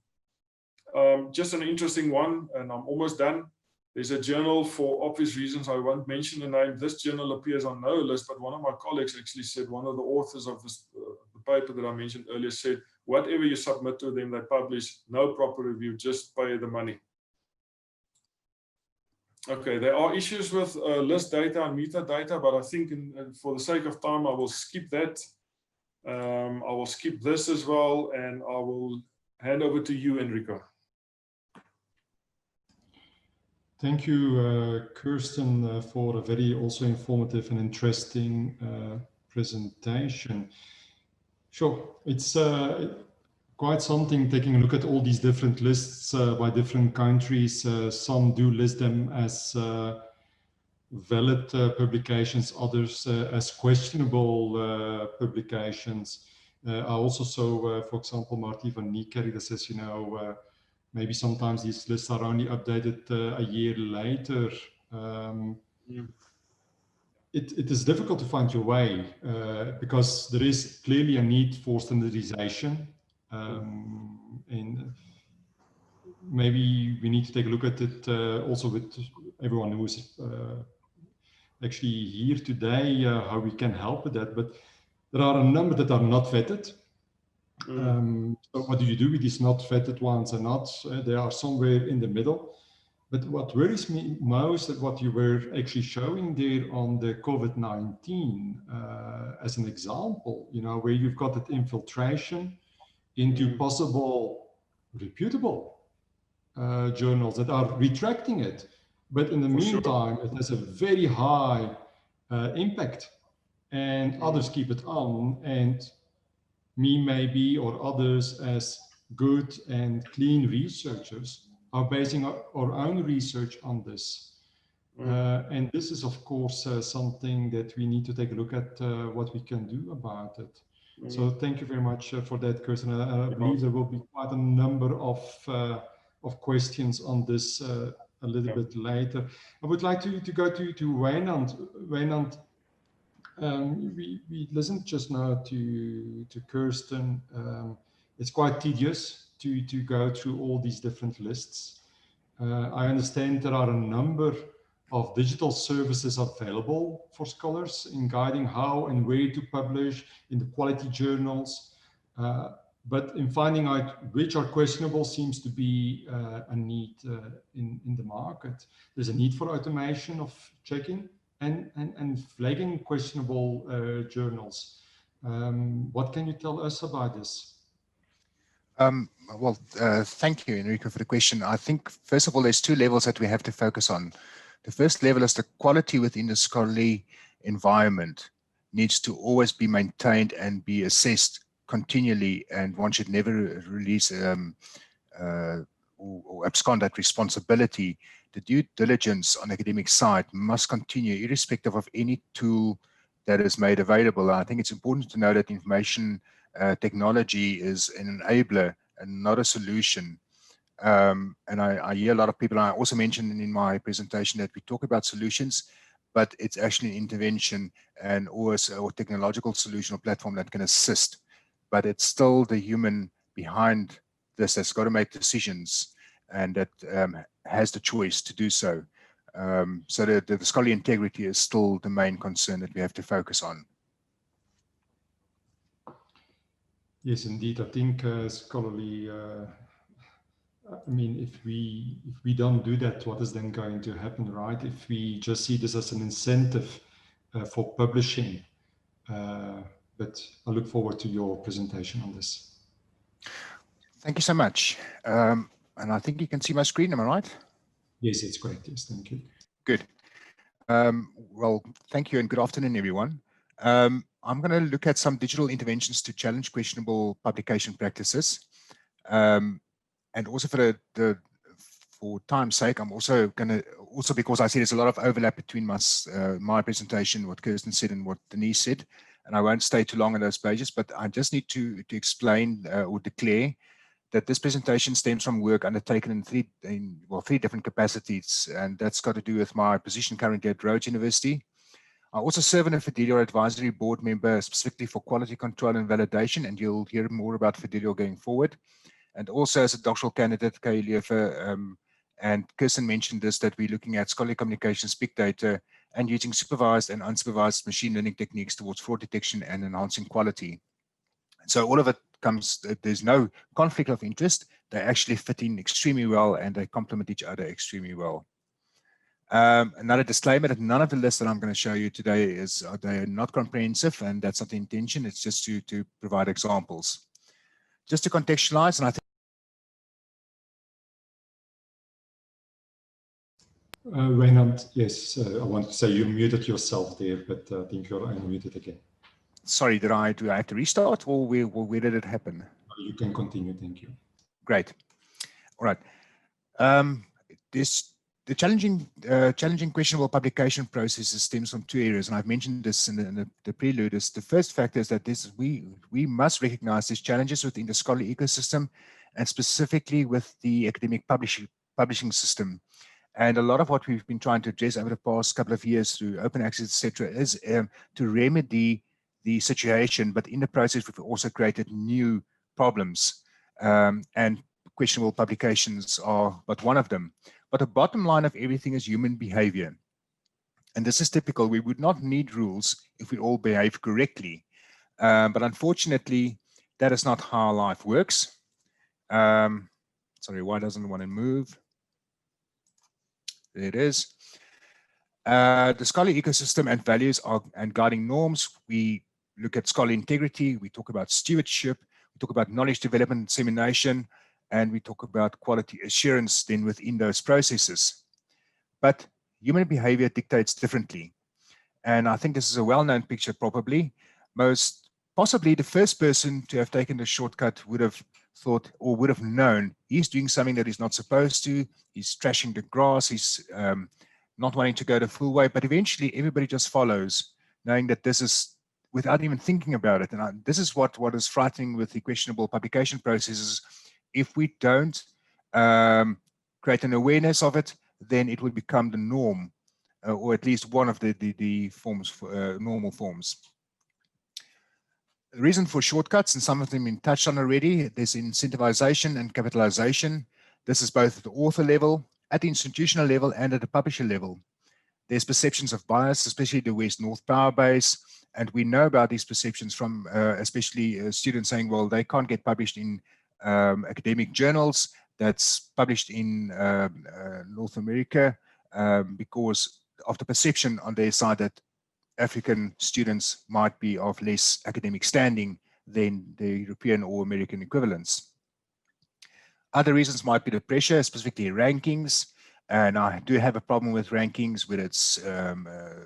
Just an interesting one, and I'm almost done. There's a journal, for obvious reasons, I won't mention the name. This journal appears on no list, but one of my colleagues actually said, one of the authors of this, the paper that I mentioned earlier said, whatever you submit to them, they publish, no proper review, just pay the money. Okay, there are issues with list data and metadata, but I think for the sake of time, I will skip that. I will skip this as well, and I will hand over to you, Enrico. Thank you, Kirsten, for a very also informative and interesting presentation. Sure, it's quite something taking a look at all these different lists by different countries. Some do list them as valid publications, others as questionable publications. I also saw, for example, Marty van Niekerk that says, maybe sometimes these lists are only updated a year later. It is difficult to find your way because there is clearly a need for standardization. And maybe we need to take a look at it also with everyone who is actually here today, how we can help with that. But there are a number that are not vetted. So what do you do with these not vetted ones and not? They are somewhere in the middle. But what worries me most is what you were actually showing there on the COVID-19 as an example, where you've got that infiltration into possible reputable journals that are retracting it. But in the meantime, it has a very high impact, and others keep it on, and me maybe or others as good and clean researchers are basing our own research on this. And this is, of course, something that we need to take a look at what we can do about it. So thank you very much for that, Kirsten. I believe there will be quite a number of questions on this a little bit later. I would like to go to Wijnand. Wijnand, we listened just now to Kirsten. It's quite tedious to go through all these different lists. I understand there are a number of digital services available for scholars in guiding how and where to publish in the quality journals. But in finding out which are questionable seems to be a need in the market. There's a need for automation of checking and flagging questionable journals. What can you tell us about this? Thank you, Enrico, for the question. I think, first of all, there's two levels that we have to focus on. The first level is the quality within the scholarly environment needs to always be maintained and be assessed continually, and one should never release or abscond that responsibility. The due diligence on the academic side must continue irrespective of any tool that is made available. I think it's important to know that information technology is an enabler and not a solution. And I hear a lot of people, and I also mentioned in my presentation that we talk about solutions, but it's actually an intervention and always a technological solution or platform that can assist. But it's still the human behind this that's got to make decisions and that has the choice to do so. So the scholarly integrity is still the main concern that we have to focus on. Yes, indeed. I think scholarly, I mean, if we don't do that, what is then going to happen, right? If we just see this as an incentive for publishing. But I look forward to your presentation on this. Thank you so much. And I think you can see my screen, am I right? Yes, it's correct. Yes, thank you. Good. Well, thank you and good afternoon, everyone. I'm going to look at some digital interventions to challenge questionable publication practices. And also for time's sake, I'm also going to, because I see there's a lot of overlap between my presentation, what Kirsten said and what Denise said, and I won't stay too long on those pages, but I just need to explain or declare that this presentation stems from work undertaken in three different capacities, and that's got to do with my position currently at Rhodes University. I also serve on a Fidelio advisory board member specifically for quality control and validation, and you'll hear more about Fidelio going forward. And also as a doctoral candidate at KU, and Kirsten mentioned this, that we're looking at scholarly communications, big data, and using supervised and unsupervised machine learning techniques towards fraud detection and enhancing quality. So all of it comes, there's no conflict of interest. They actually fit in extremely well and they complement each other extremely well. Another disclaimer that none of the lists that I'm going to show you today they're not comprehensive, and that's not the intention. It's just to provide examples. Just to contextualize, and I think Reinhard, yes, I want to say you muted yourself there, but I think you're unmuted again. Sorry, do I have to restart, or where did it happen? You can continue, thank you. Great. All right. The challenging questionable publication processes stems from two areas, and I've mentioned this in the prelude. The first factor is that we must recognize these challenges within the scholarly ecosystem, and specifically with the academic publishing system. And a lot of what we've been trying to address over the past couple of years through open access, etc., is to remedy the situation, but in the process, we've also created new problems, and questionable publications are but one of them. But the bottom line of everything is human behavior. And this is typical. We would not need rules if we all behave correctly. But unfortunately, that is not how life works. Sorry, why doesn't it want to move? There it is. The scholarly ecosystem and values and guiding norms. We look at scholarly integrity. We talk about stewardship. We talk about knowledge development and dissemination. And we talk about quality assurance then within those processes. But human behavior dictates differently. And I think this is a well-known picture probably. Most possibly the first person to have taken the shortcut would have thought or would have known he's doing something that he's not supposed to. He's trashing the grass. He's not wanting to go the full way. But eventually everybody just follows, knowing that this is without even thinking about it. And this is what is frightening with the questionable publication processes. If we don't create an awareness of it, then it will become the norm, or at least one of the forms, normal forms. The reason for shortcuts, and some of them been touched on already, there's incentivization and capitalization. This is both at the author level, at the institutional level, and at the publisher level. There's perceptions of bias, especially the West-North power base, and we know about these perceptions from especially students saying, well, they can't get published in academic journals that's published in North America because of the perception on their side that African students might be of less academic standing than the European or American equivalents. Other reasons might be the pressure, specifically rankings. And I do have a problem with rankings, whether it's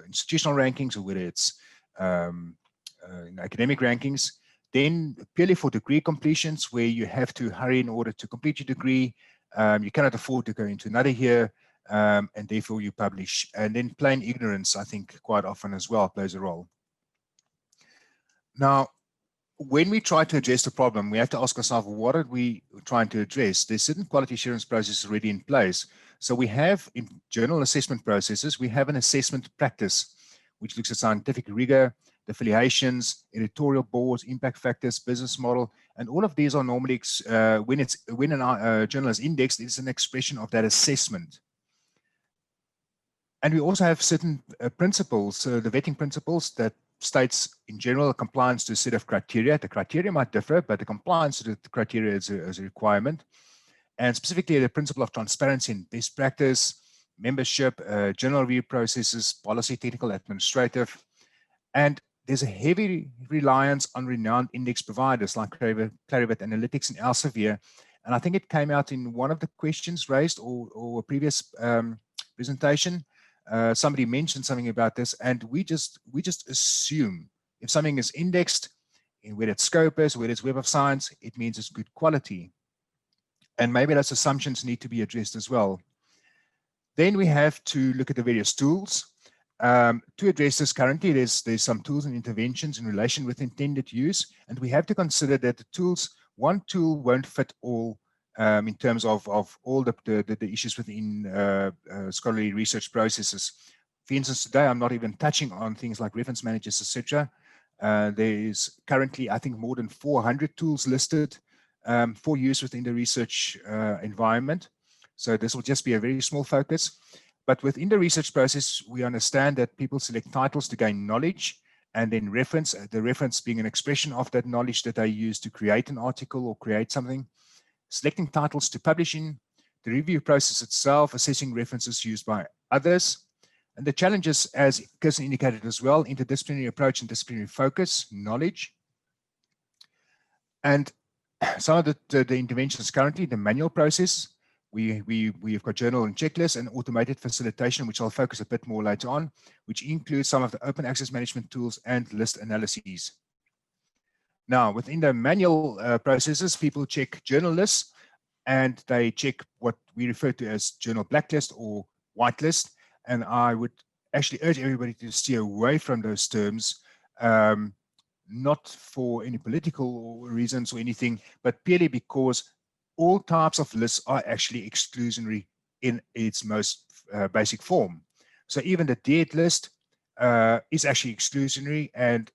institutional rankings or whether it's academic rankings. Then purely for degree completions, where you have to hurry in order to complete your degree, you cannot afford to go into another year, and therefore you publish. And then plain ignorance, I think, quite often as well plays a role. Now, when we try to address the problem, we have to ask ourselves, what are we trying to address? There's certain quality assurance processes already in place. So we have in journal assessment processes, we have an assessment practice, which looks at scientific rigor, the affiliations, editorial boards, impact factors, business model, and all of these are normally, when a journal is indexed, it's an expression of that assessment. And we also have certain principles, the vetting principles that states in general compliance to a set of criteria. The criteria might differ, but the compliance to the criteria is a requirement. And specifically the principle of transparency and best practice, membership, journal review processes, policy, technical, administrative. And there's a heavy reliance on renowned index providers like Clarivate Analytics and Elsevier. And I think it came out in one of the questions raised or a previous presentation. Somebody mentioned something about this, and we just assume if something is indexed, whether it's Scopus, whether it's Web of Science, it means it's good quality. And maybe those assumptions need to be addressed as well. Then we have to look at the various tools. To address this currently, there's some tools and interventions in relation with intended use, and we have to consider that the tools, one tool won't fit all in terms of all the issues within scholarly research processes. For instance, today I'm not even touching on things like reference managers, etc. There is currently, I think, more than 400 tools listed for use within the research environment. So this will just be a very small focus. But within the research process, we understand that people select titles to gain knowledge, and then reference, the reference being an expression of that knowledge that they use to create an article or create something. Selecting titles to publish in, the review process itself, assessing references used by others, and the challenges, as Kirsten indicated as well, interdisciplinary approach and disciplinary focus, knowledge. And some of the interventions currently, the manual process, we've got journal and checklist and automated facilitation, which I'll focus a bit more later on, which includes some of the open access management tools and list analyses. Now, within the manual processes, people check journal lists, and they check what we refer to as journal blacklist or whitelist. And I would actually urge everybody to steer away from those terms, not for any political reasons or anything, but purely because all types of lists are actually exclusionary in its most basic form. So even the dead list is actually exclusionary, and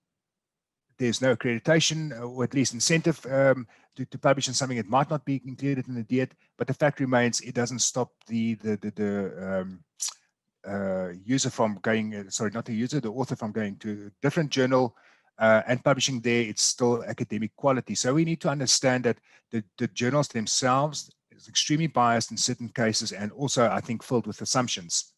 there's no accreditation or at least incentive to publish in something that might not be included in the DIET, but the fact remains it doesn't stop the user from going, sorry, not the user, the author from going to a different journal and publishing there. It's still academic quality. So we need to understand that the journals themselves is extremely biased in certain cases, and also I think filled with assumptions.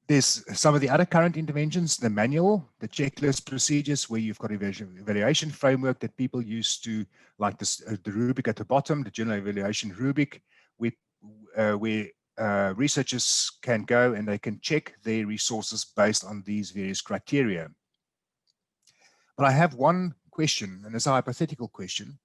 There's some of the other current interventions, the manual, the checklist procedures, where you've got evaluation framework that people use to, like this, the rubric at the bottom, the journal evaluation rubric, where researchers can go and they can check their resources based on these various criteria. But I have one question, and it's a hypothetical question.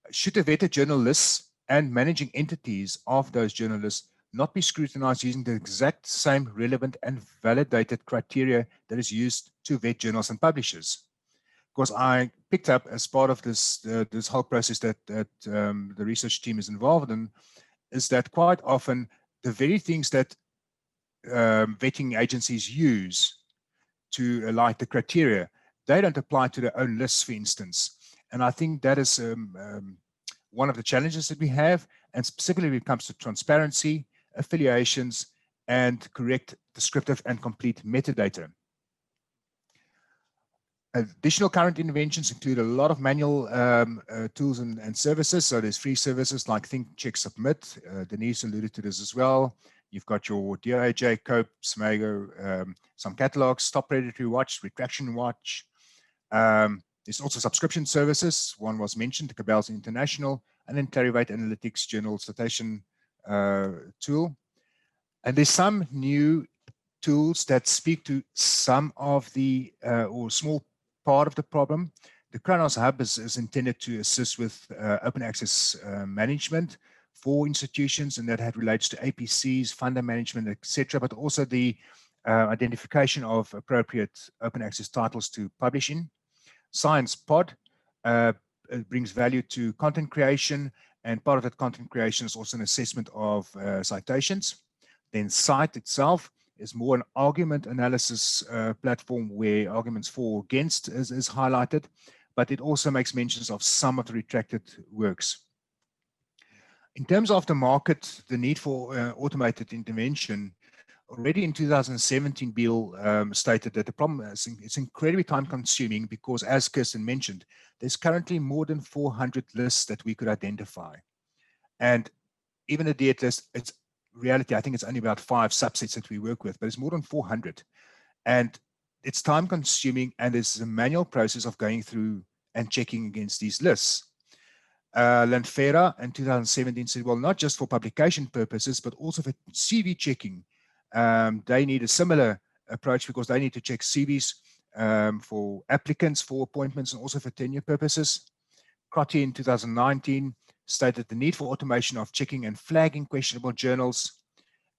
Should the vetted journalists and managing entities of those journalists not be scrutinized using the exact same relevant and validated criteria that is used to vet journals and publishers? Because I picked up as part of this this whole process that the research team is involved in, is that quite often the very things that vetting agencies use to align the criteria, they don't apply to their own lists, for instance. And I think that is one of the challenges that we have, and specifically when it comes to transparency, affiliations, and correct, descriptive, and complete metadata. Additional current interventions include a lot of manual tools and services. So there's free services like Think, Check, Submit. Denise alluded to this as well. You've got your DOAJ, COPE, SMAGO, some catalogs, Stop Predatory Watch, Retraction Watch. There's also subscription services. One was mentioned, Cabell's International, and then Clarivate Analytics Journal Citation tool. And there's some new tools that speak to some of the, or small part of the problem. The Kronos Hub is intended to assist with open access management for institutions, and that relates to APCs, funder management, etc., but also the identification of appropriate open access titles to publish in. Science Pod brings value to content creation, and part of that content creation is also an assessment of citations. Then Cite itself is more an argument analysis platform where arguments for or against is highlighted, but it also makes mentions of some of the retracted works. In terms of the market, the need for automated intervention, already in 2017, Bill stated that the problem is it's incredibly time consuming because, as Kirsten mentioned, there's currently more than 400 lists that we could identify. And even a DIET list, it's reality, I think it's only about 5 subsets that we work with, but it's more than 400. And it's time consuming, and there's a manual process of going through and checking against these lists. Lanfera in 2017 said, well, not just for publication purposes, but also for CV checking. They need a similar approach because they need to check CVs for applicants for appointments and also for tenure purposes. Crotty in 2019 stated the need for automation of checking and flagging questionable journals,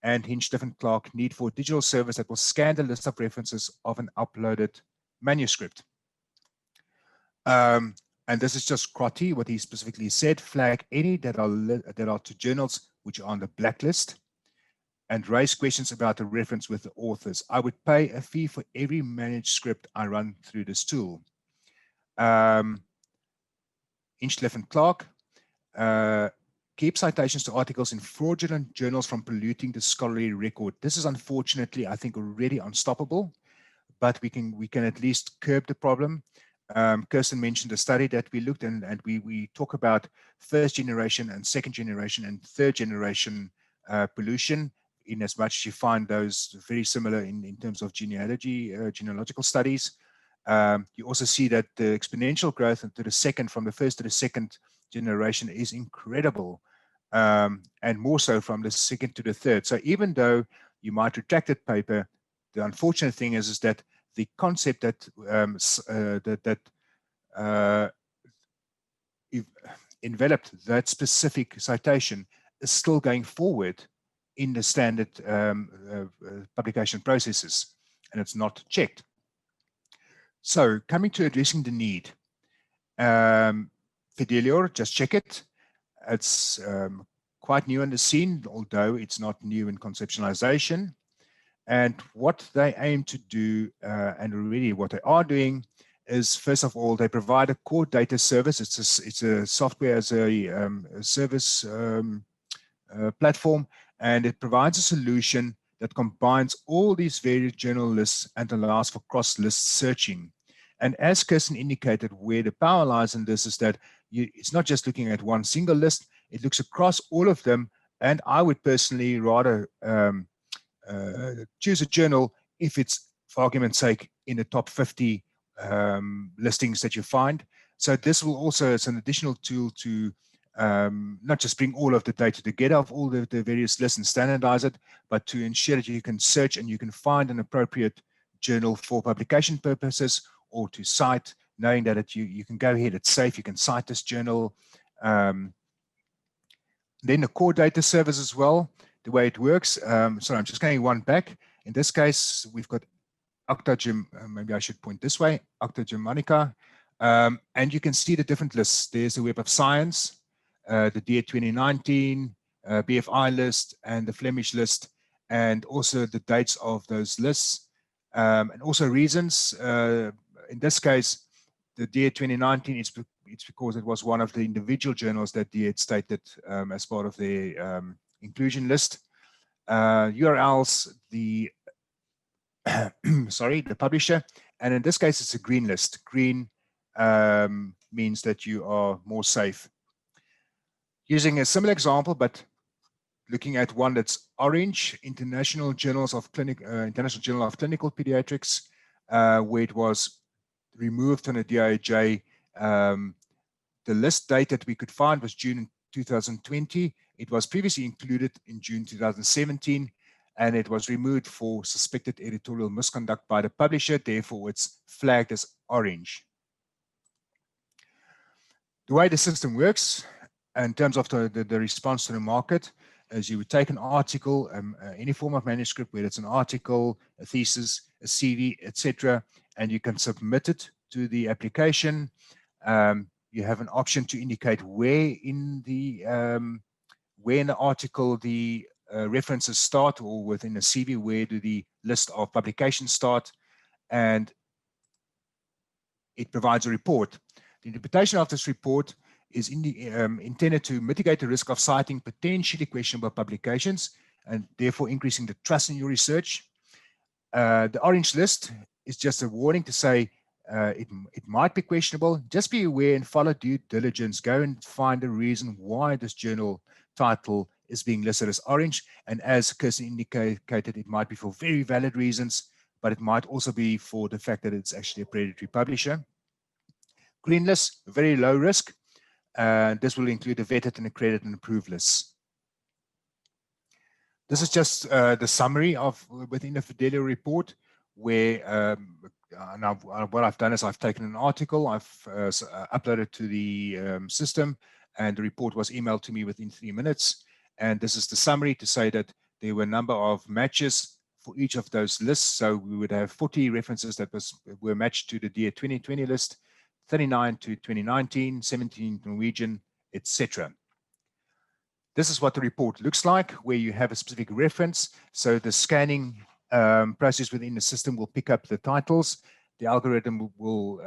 and Hinchcliffe and Clark need for a digital service that will scan the list of references of an uploaded manuscript. And this is just Crotty, what he specifically said, flag any that are to journals which are on the blacklist and raise questions about the reference with the authors. I would pay a fee for every manuscript script I run through this tool. Hinchcliffe and Clark, keep citations to articles in fraudulent journals from polluting the scholarly record. This is unfortunately, I think, already unstoppable, but we can at least curb the problem. Kirsten mentioned a study that we looked in, and we talk about first generation and second generation and third generation pollution, in as much as you find those very similar in terms of genealogical studies. You also see that the exponential growth into the second, from the first to the second generation, is incredible, and more so from the second to the third. So even though you might retract that paper, the unfortunate thing is that the concept that enveloped that specific citation is still going forward in the standard publication processes, and it's not checked. So coming to addressing the need, Fidelior, just check it. It's quite new on the scene, although it's not new in conceptualization. And what they aim to do, and really what they are doing, is first of all, they provide a core data service. It's a software as a service platform, and it provides a solution that combines all these various journal lists and allows for cross-list searching. And as Kirsten indicated, where the power lies in this is that it's not just looking at one single list, it looks across all of them. And I would personally rather choose a journal if it's, for argument's sake, in the top 50 listings that you find. So this will also, it's an additional tool to not just bring all of the data together of all the various lists and standardize it, but to ensure that you can search and you can find an appropriate journal for publication purposes, or to cite, knowing that you can go ahead, it's safe, you can cite this journal. Then the core data service as well, the way it works. Sorry, I'm just going one back. In this case, we've got Octogem, maybe I should point this way, Octogemonica. And you can see the different lists. There's the Web of Science, the DA 2019, BFI list, and the Flemish list, and also the dates of those lists, and also reasons. In this case, the DA 2019, it's because it was one of the individual journals that DA had stated as part of their inclusion list. URLs, the sorry, the publisher, and in this case, it's a green list. Green means that you are more safe. Using a similar example, but looking at one that's orange, International Journal of Clinical Pediatrics, where it was removed from the DIJ. The list date that we could find was June 2020. It was previously included in June 2017, and it was removed for suspected editorial misconduct by the publisher. Therefore, it's flagged as orange. The way the system works in terms of the response to the market is you would take an article, any form of manuscript, whether it's an article, a thesis, a CV, etc., and you can submit it to the application. You have an option to indicate where in the article the references start, or within a CV, where do the list of publications start, and it provides a report. The interpretation of this report is intended to mitigate the risk of citing potentially questionable publications and therefore increasing the trust in your research. The orange list is just a warning to say it might be questionable. Just be aware and follow due diligence. Go and find a reason why this journal title is being listed as orange. And as Kirsten indicated, it might be for very valid reasons, but it might also be for the fact that it's actually a predatory publisher. Green list, very low risk. This will include a vetted and accredited and approved lists. This is just the summary of within the Fidelio report, where what I've done is I've taken an article, I've uploaded to the system, and the report was emailed to me within 3 minutes. And this is the summary to say that there were a number of matches for each of those lists. So we would have 40 references that were matched to the DA 2020 list, 39 to 2019, 17 Norwegian, etc. This is what the report looks like, where you have a specific reference. So the scanning process within the system will pick up the titles. The algorithm will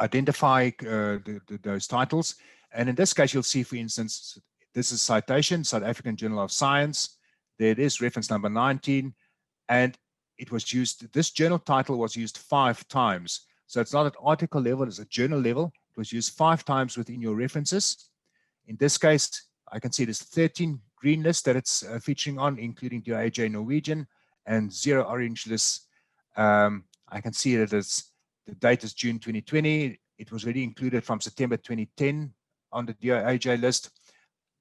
identify those titles. And in this case, you'll see, for instance, this is citation, South African Journal of Science. There it is, reference number 19. And it was used, this journal title was used 5 times. So it's not at article level, it's at journal level. It was used 5 times within your references. In this case, I can see there's 13 green lists that it's featuring on, including DIJ Norwegian, and 0 orange lists. I can see that the date is June 2020. It was already included from September 2010 on the DIJ list.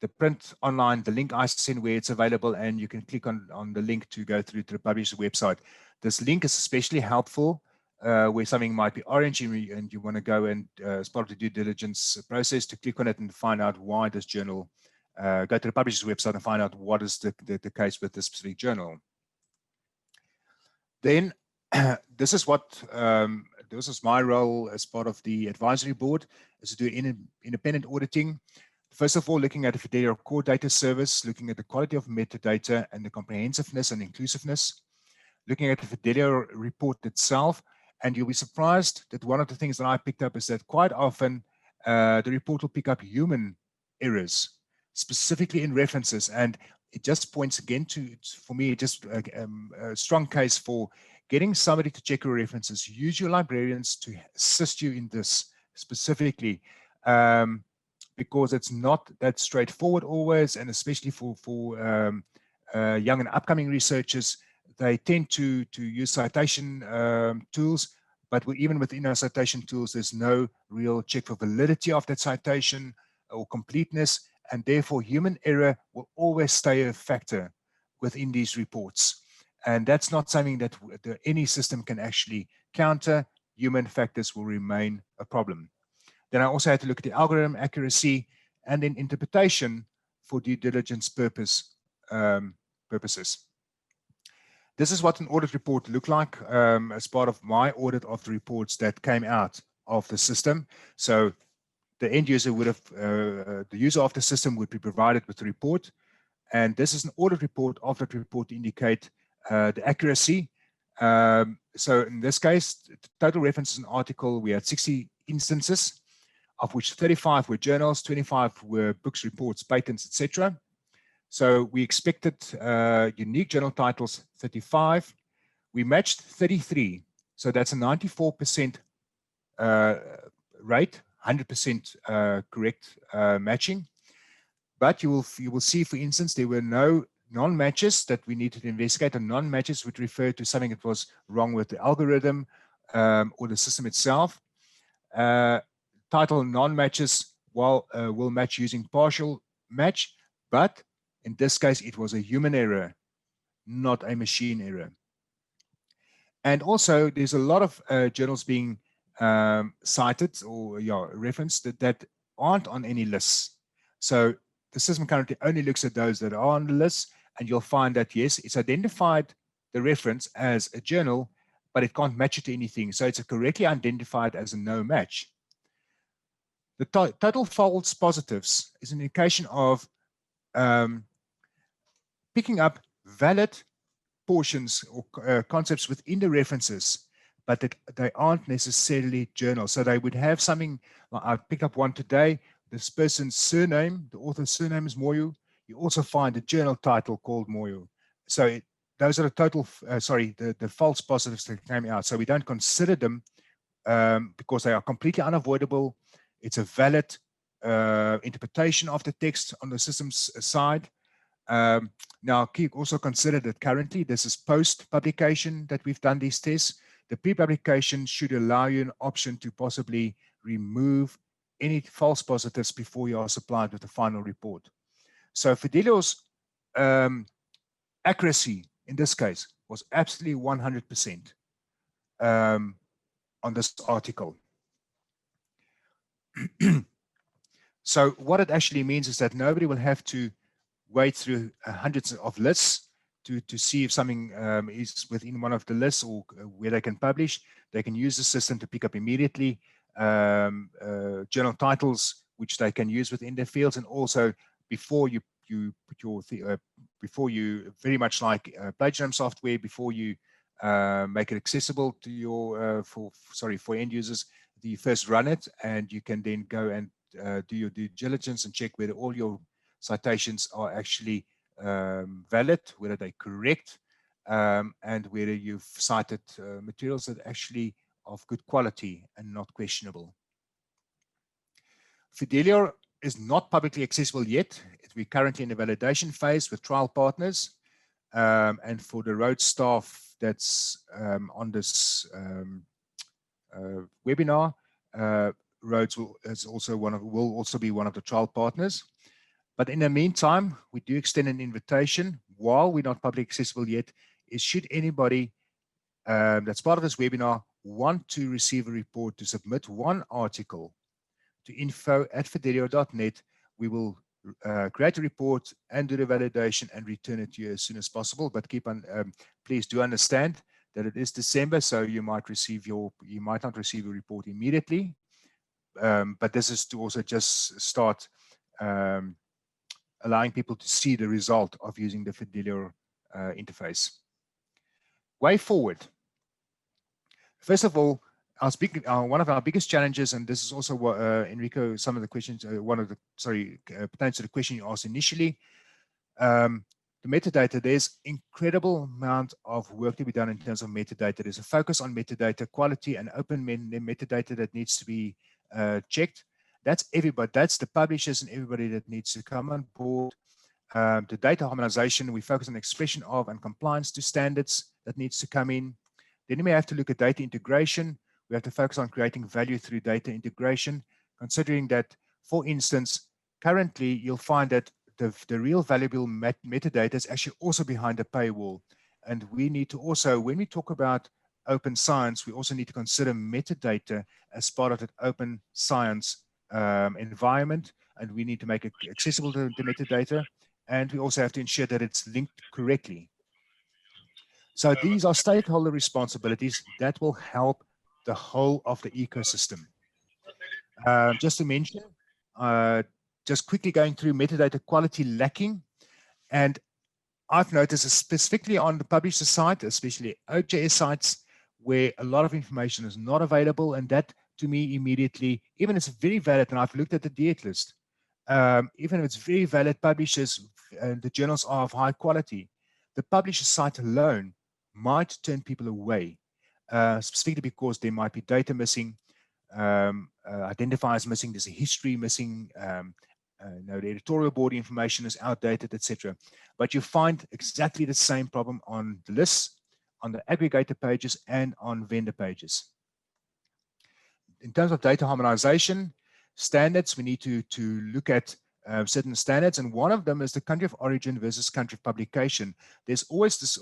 The print online, the link I send where it's available, and you can click on the link to go through to the publisher's website. This link is especially helpful where something might be orange and you want to go and as part of the due diligence process to click on it and find out why this journal, go to the publisher's website and find out what is the case with this specific journal. Then this is my role as part of the advisory board, is to do independent auditing. First of all, looking at the Fidelio core data service, looking at the quality of metadata and the comprehensiveness and inclusiveness, looking at the Fidelio report itself. And you'll be surprised that one of the things that I picked up is that quite often the report will pick up human errors, specifically in references. And it just points again to, for me, just a strong case for getting somebody to check your references. Use your librarians to assist you in this specifically, because it's not that straightforward always, and especially for young and upcoming researchers, they tend to use citation tools, but even within our citation tools, there's no real check for validity of that citation or completeness, and therefore human error will always stay a factor within these reports. And that's not something that any system can actually counter. Human factors will remain a problem. Then I also had to look at the algorithm accuracy and then interpretation for due diligence purposes. This is what an audit report looked like as part of my audit of the reports that came out of the system. So the end user would have, the user of the system would be provided with the report. And this is an audit report of that report to indicate the accuracy. So in this case, the total references in article, we had 60 instances, of which 35 were journals, 25 were books, reports, patents, etc. So we expected unique journal titles, 35. We matched 33. So that's a 94% rate, 100% correct matching. But you will see, for instance, there were no non-matches that we needed to investigate, and non-matches would refer to something that was wrong with the algorithm or the system itself. Title non-matches will match using partial match, but in this case, it was a human error, not a machine error. And also, there's a lot of journals being cited or referenced that aren't on any lists. So the system currently only looks at those that are on the list, and you'll find that, yes, it's identified the reference as a journal, but it can't match it to anything. So it's correctly identified as a no match. The total false positives is an indication of picking up valid portions or concepts within the references, but that they aren't necessarily journals. So they would have something, like I picked up one today, this person's surname, the author's surname is Moyo. You also find a journal title called Moyo. So those are the total, the false positives that came out. So we don't consider them because they are completely unavoidable. It's a valid interpretation of the text on the system's side. Now, also consider that currently this is post-publication that we've done these tests. The pre-publication should allow you an option to possibly remove any false positives before you are supplied with the final report. So Fidelio's accuracy in this case was absolutely 100% on this article. So what it actually means is that nobody will have to wade through hundreds of lists to see if something is within one of the lists or where they can publish. They can use the system to pick up immediately journal titles, which they can use within their fields, and also before you put your before you, very much like plagiarism software, before you make it accessible to your for end users, you first run it, and you can then go and do your due diligence and check whether all your citations are actually valid, whether they're correct, and whether you've cited materials that actually of good quality and not questionable. Fidelio is not publicly accessible yet. We're currently in the validation phase with trial partners. And for the road staff that's on this webinar, Roads will also be one of the trial partners. But in the meantime, we do extend an invitation while we're not publicly accessible yet. Is should anybody that's part of this webinar want to receive a report, to submit one article to info@fidelio.net, we will create a report and do the validation and return it to you as soon as possible. But keep on, please do understand that it is December, so you might not receive a report immediately. But this is to also just start allowing people to see the result of using the Fidelio interface. Way forward. First of all, one of our biggest challenges, and this is also what Enrico, some of the questions, pertains to the question you asked initially. The metadata, there's incredible amount of work to be done in terms of metadata. There's a focus on metadata quality and open metadata that needs to be checked. That's everybody, that's the publishers and everybody that needs to come on board. The data harmonization, we focus on expression of and compliance to standards that needs to come in. Then we have to look at data integration. We have to focus on creating value through data integration, considering that, for instance, currently you'll find that the real valuable metadata is actually also behind the paywall. And we need to also, when we talk about open science, we also need to consider metadata as part of that open science environment, and we need to make it accessible to the metadata, and we also have to ensure that it's linked correctly. So these are stakeholder responsibilities that will help the whole of the ecosystem. Just to mention, just quickly going through metadata quality lacking, and I've noticed specifically on the publisher site, especially OJS sites, where a lot of information is not available, and that to me immediately, even if it's very valid, and I've looked at the DIET list, even if it's very valid publishers, the journals are of high quality, the publisher site alone might turn people away, specifically because there might be data missing, identifiers missing, there's a history missing, the editorial board information is outdated, etc. But you find exactly the same problem on the lists, on the aggregator pages, and on vendor pages. In terms of data harmonization standards, we need to look at certain standards, and one of them is the country of origin versus country of publication. There's always this,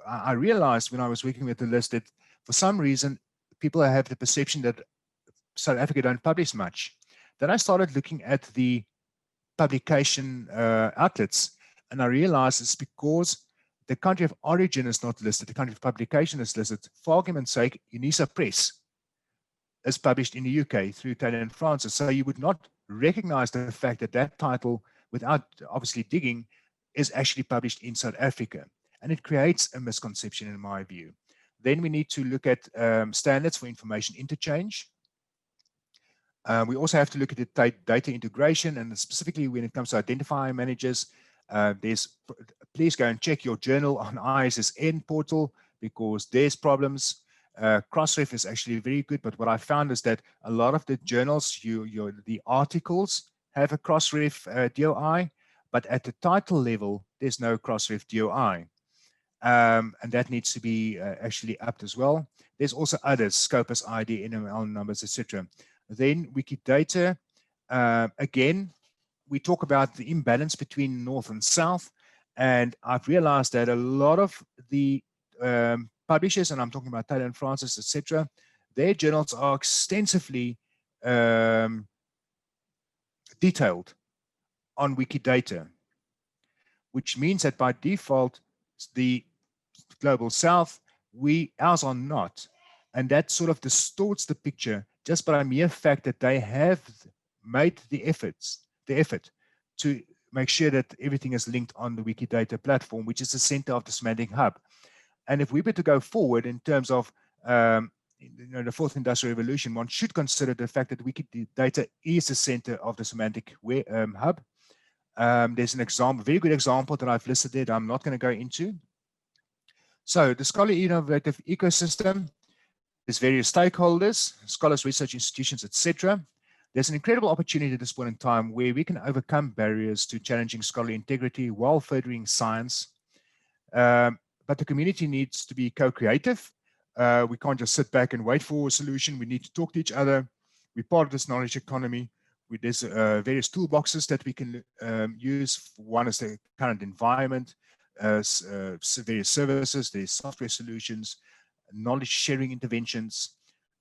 I realized when I was working with the list that for some reason people have the perception that South Africa don't publish much. Then I started looking at the publication outlets, and I realized it's because the country of origin is not listed, the country of publication is listed. For argument's sake, UNISA Press is published in the UK through Taylor and Francis. So you would not recognize the fact that that title, without obviously digging, is actually published in South Africa. And it creates a misconception in my view. Then we need to look at standards for information interchange. We also have to look at the data integration, and specifically when it comes to identifier managers, please go and check your journal on ISSN portal because there's problems. Crossref is actually very good, but what I found is that a lot of the journals, the articles have a Crossref DOI, but at the title level, there's no Crossref DOI. And that needs to be actually upped as well. There's also others, Scopus ID, NML numbers, etc. Then Wikidata, again, we talk about the imbalance between North and South, and I've realized that a lot of the publishers, and I'm talking about Taylor and Francis, etc., their journals are extensively detailed on Wikidata, which means that by default, the Global South, ours are not. And that sort of distorts the picture just by mere fact that they have made the effort to make sure that everything is linked on the Wikidata platform, which is the center of the semantic hub. And if we were to go forward in terms of the fourth industrial revolution, one should consider the fact that Wikidata is the center of the semantic hub. There's an example, very good example that I've listed there that I'm not going to go into. So the scholarly innovative ecosystem, There's various stakeholders, scholars, research institutions, etc. There's an incredible opportunity at this point in time where we can overcome barriers to challenging scholarly integrity while furthering science. But the community needs to be co-creative. We can't just sit back and wait for a solution. We need to talk to each other. We're part of this knowledge economy. There's various toolboxes that we can use. One is the current environment, various services, there's software solutions, knowledge sharing interventions.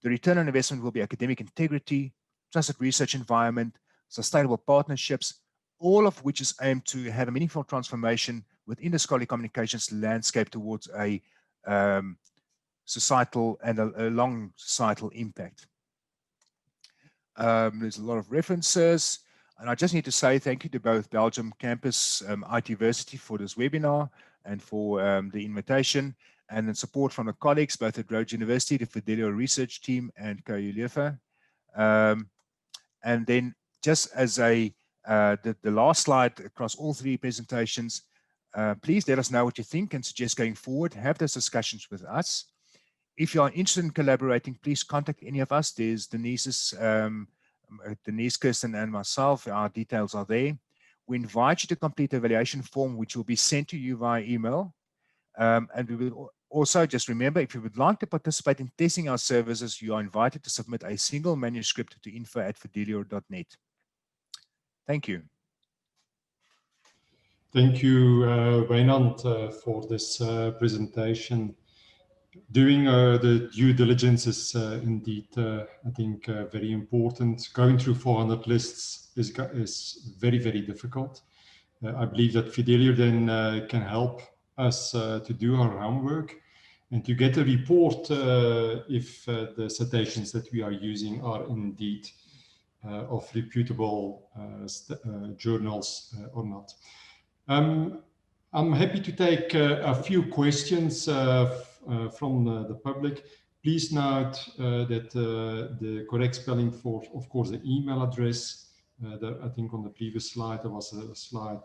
The return on investment will be academic integrity, trusted research environment, sustainable partnerships, all of which is aimed to have a meaningful transformation within the scholarly communications landscape towards a societal and a long societal impact. There's a lot of references, and I just need to say thank you to both Belgium Campus ITversity for this webinar and for the invitation, and then support from the colleagues both at Rhodes University, the Fidelio research team, and KU Leuven. And then just as the last slide across all three presentations, please let us know what you think and suggest going forward. Have those discussions with us. If you are interested in collaborating, please contact any of us. There's Denise, Kirsten, and myself. Our details are there. We invite you to complete the evaluation form, which will be sent to you via email. And we will also just remember, if you would like to participate in testing our services, you are invited to submit a single manuscript to info@fidelio.net. Thank you. Thank you, Wijnand, for this presentation. Doing the due diligence is indeed, I think, very important. Going through 400 lists is very, very difficult. I believe that Fidelio then can help us to do our homework and to get a report if the citations that we are using are indeed of reputable journals or not. I'm happy to take a few questions from the public. Please note that the correct spelling for, of course, the email address. I think on the previous slide there was a slight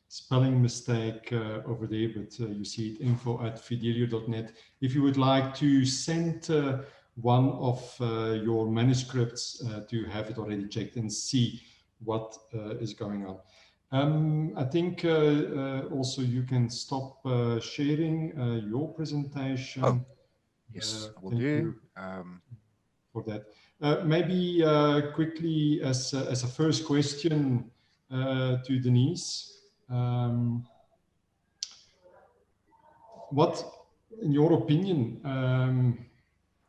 spelling mistake over there, but you see it info@fidelio.net. If you would like to send one of your manuscripts to have it already checked and see what is going on. I think also you can stop sharing your presentation. Oh, yes, I will do. For that. Maybe quickly as a first question to Denise, what, in your opinion,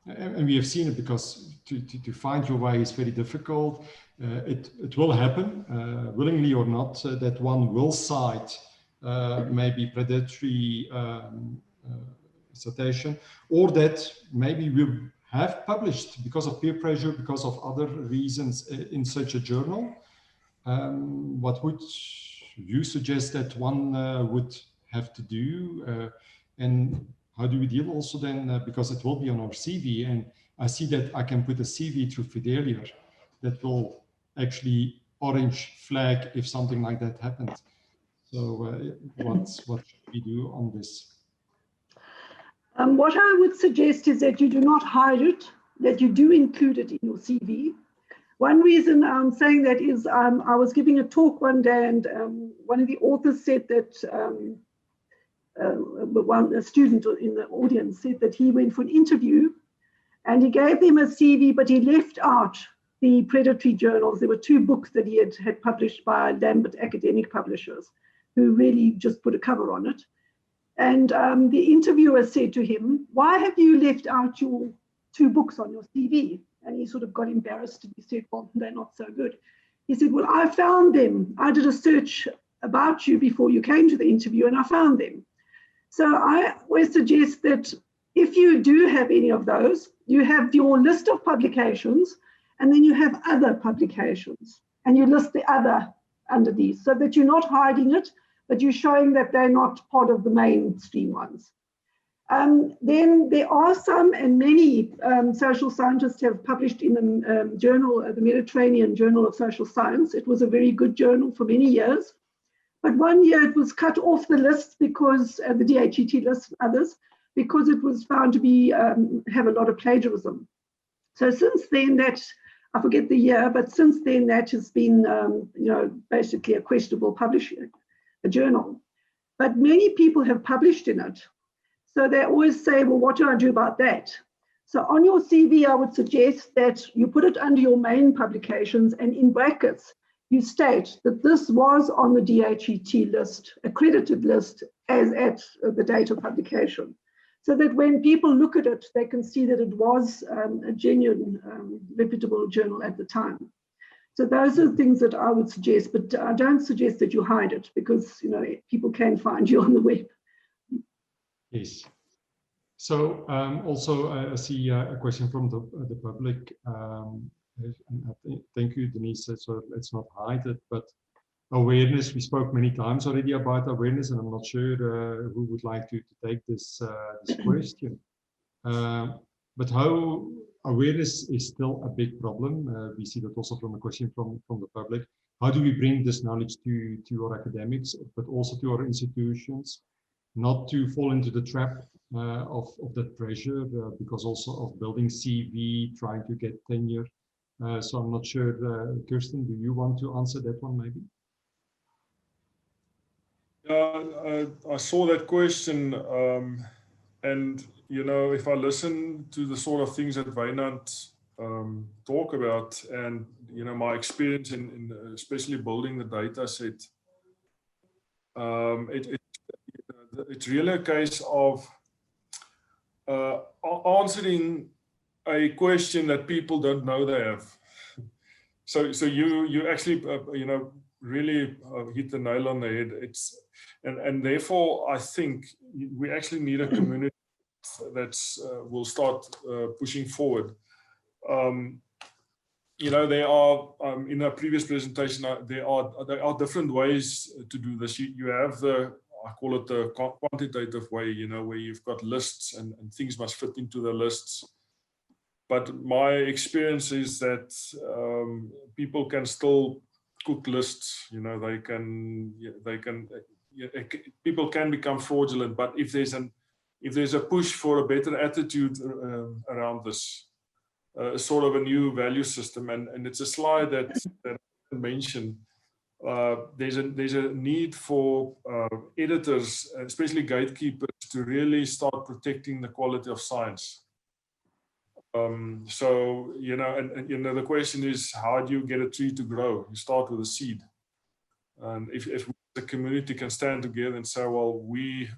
and we have seen it because to find your way is very difficult. It will happen, willingly or not, that one will cite maybe predatory citation, or that maybe will have published because of peer pressure, because of other reasons in such a journal. What would you suggest that one would have to do? And how do we deal also then, because it will be on our CV, and I see that I can put a CV through Fidelio that will actually orange flag if something like that happens. So what should we do on this? What I would suggest is that you do not hide it, that you do include it in your CV. One reason I'm saying that is I was giving a talk one day, and one of the authors said that a student in the audience said that he went for an interview and he gave them a CV, but he left out the predatory journals. There were 2 books that he had published by Lambert Academic Publishers, who really just put a cover on it. And the interviewer said to him, "Why have you left out your 2 books on your CV?" And he sort of got embarrassed and he said, "Well, they're not so good." He said, "Well, I found them. I did a search about you before you came to the interview and I found them." So I always suggest that if you do have any of those, you have your list of publications and then you have other publications and you list the other under these so that you're not hiding it, but you're showing that they're not part of the mainstream ones. Then there are some, and many social scientists have published in the journal, the Mediterranean Journal of Social Science. It was a very good journal for many years. But one year it was cut off the list because the DHET list and others, because it was found to be have a lot of plagiarism. So since then, I forget the year, but since then that has been basically a questionable publishing, a journal. But many people have published in it. So they always say, well, what do I do about that? So on your CV, I would suggest that you put it under your main publications, and in brackets, you state that this was on the DHET list, accredited list, as at the date of publication. So that when people look at it, they can see that it was a genuine, reputable journal at the time. So those are the things that I would suggest, but I don't suggest that you hide it, because people can find you on the web. Yes. So also I see a question from the public. Thank you, Denise. So let's not hide it, but awareness, we spoke many times already about awareness, and I'm not sure who would like to take this question. But how awareness is still a big problem. We see that also from a question from the public. How do we bring this knowledge to our academics, but also to our institutions, not to fall into the trap of that pressure, because also of building CV, trying to get tenure. So I'm not sure, Kirsten, do you want to answer that one maybe? I saw that question, and if I listen to the sort of things that Wynand talk about, and my experience in especially building the data set, it's really a case of answering a question that people don't know they have. So you actually really hit the nail on the head. And therefore I think we actually need a community that's will start pushing forward. There are in a previous presentation there are different ways to do this. You have I call it the quantitative way, where you've got lists and things must fit into the lists. But my experience is that people can still cook lists. People can become fraudulent. But if there's a push for a better attitude around this, sort of a new value system, and it's a slide that I mentioned. There's a need for editors, especially gatekeepers, to really start protecting the quality of science. So the question is, how do you get a tree to grow? You start with a seed, and if the community can stand together and say, well, we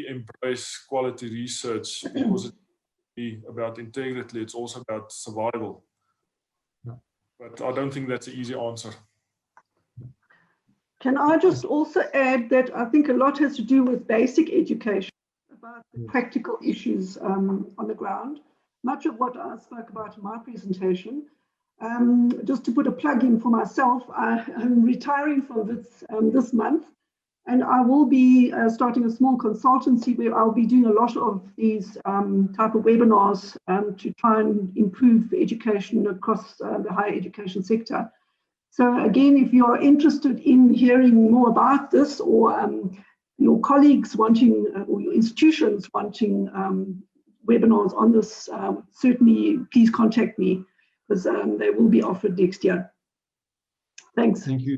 embrace quality research because it's about integrity, it's also about survival. Yeah. But I don't think that's an easy answer. Can I just also add that I think a lot has to do with basic education about the practical issues on the ground. Much of what I spoke about in my presentation, just to put a plug in for myself, I'm retiring from this month, and I will be starting a small consultancy where I'll be doing a lot of these type of webinars to try and improve education across the higher education sector. So again, if you're interested in hearing more about this, or your colleagues wanting, or your institutions wanting webinars on this, certainly please contact me, because they will be offered next year. Thanks. Thank you,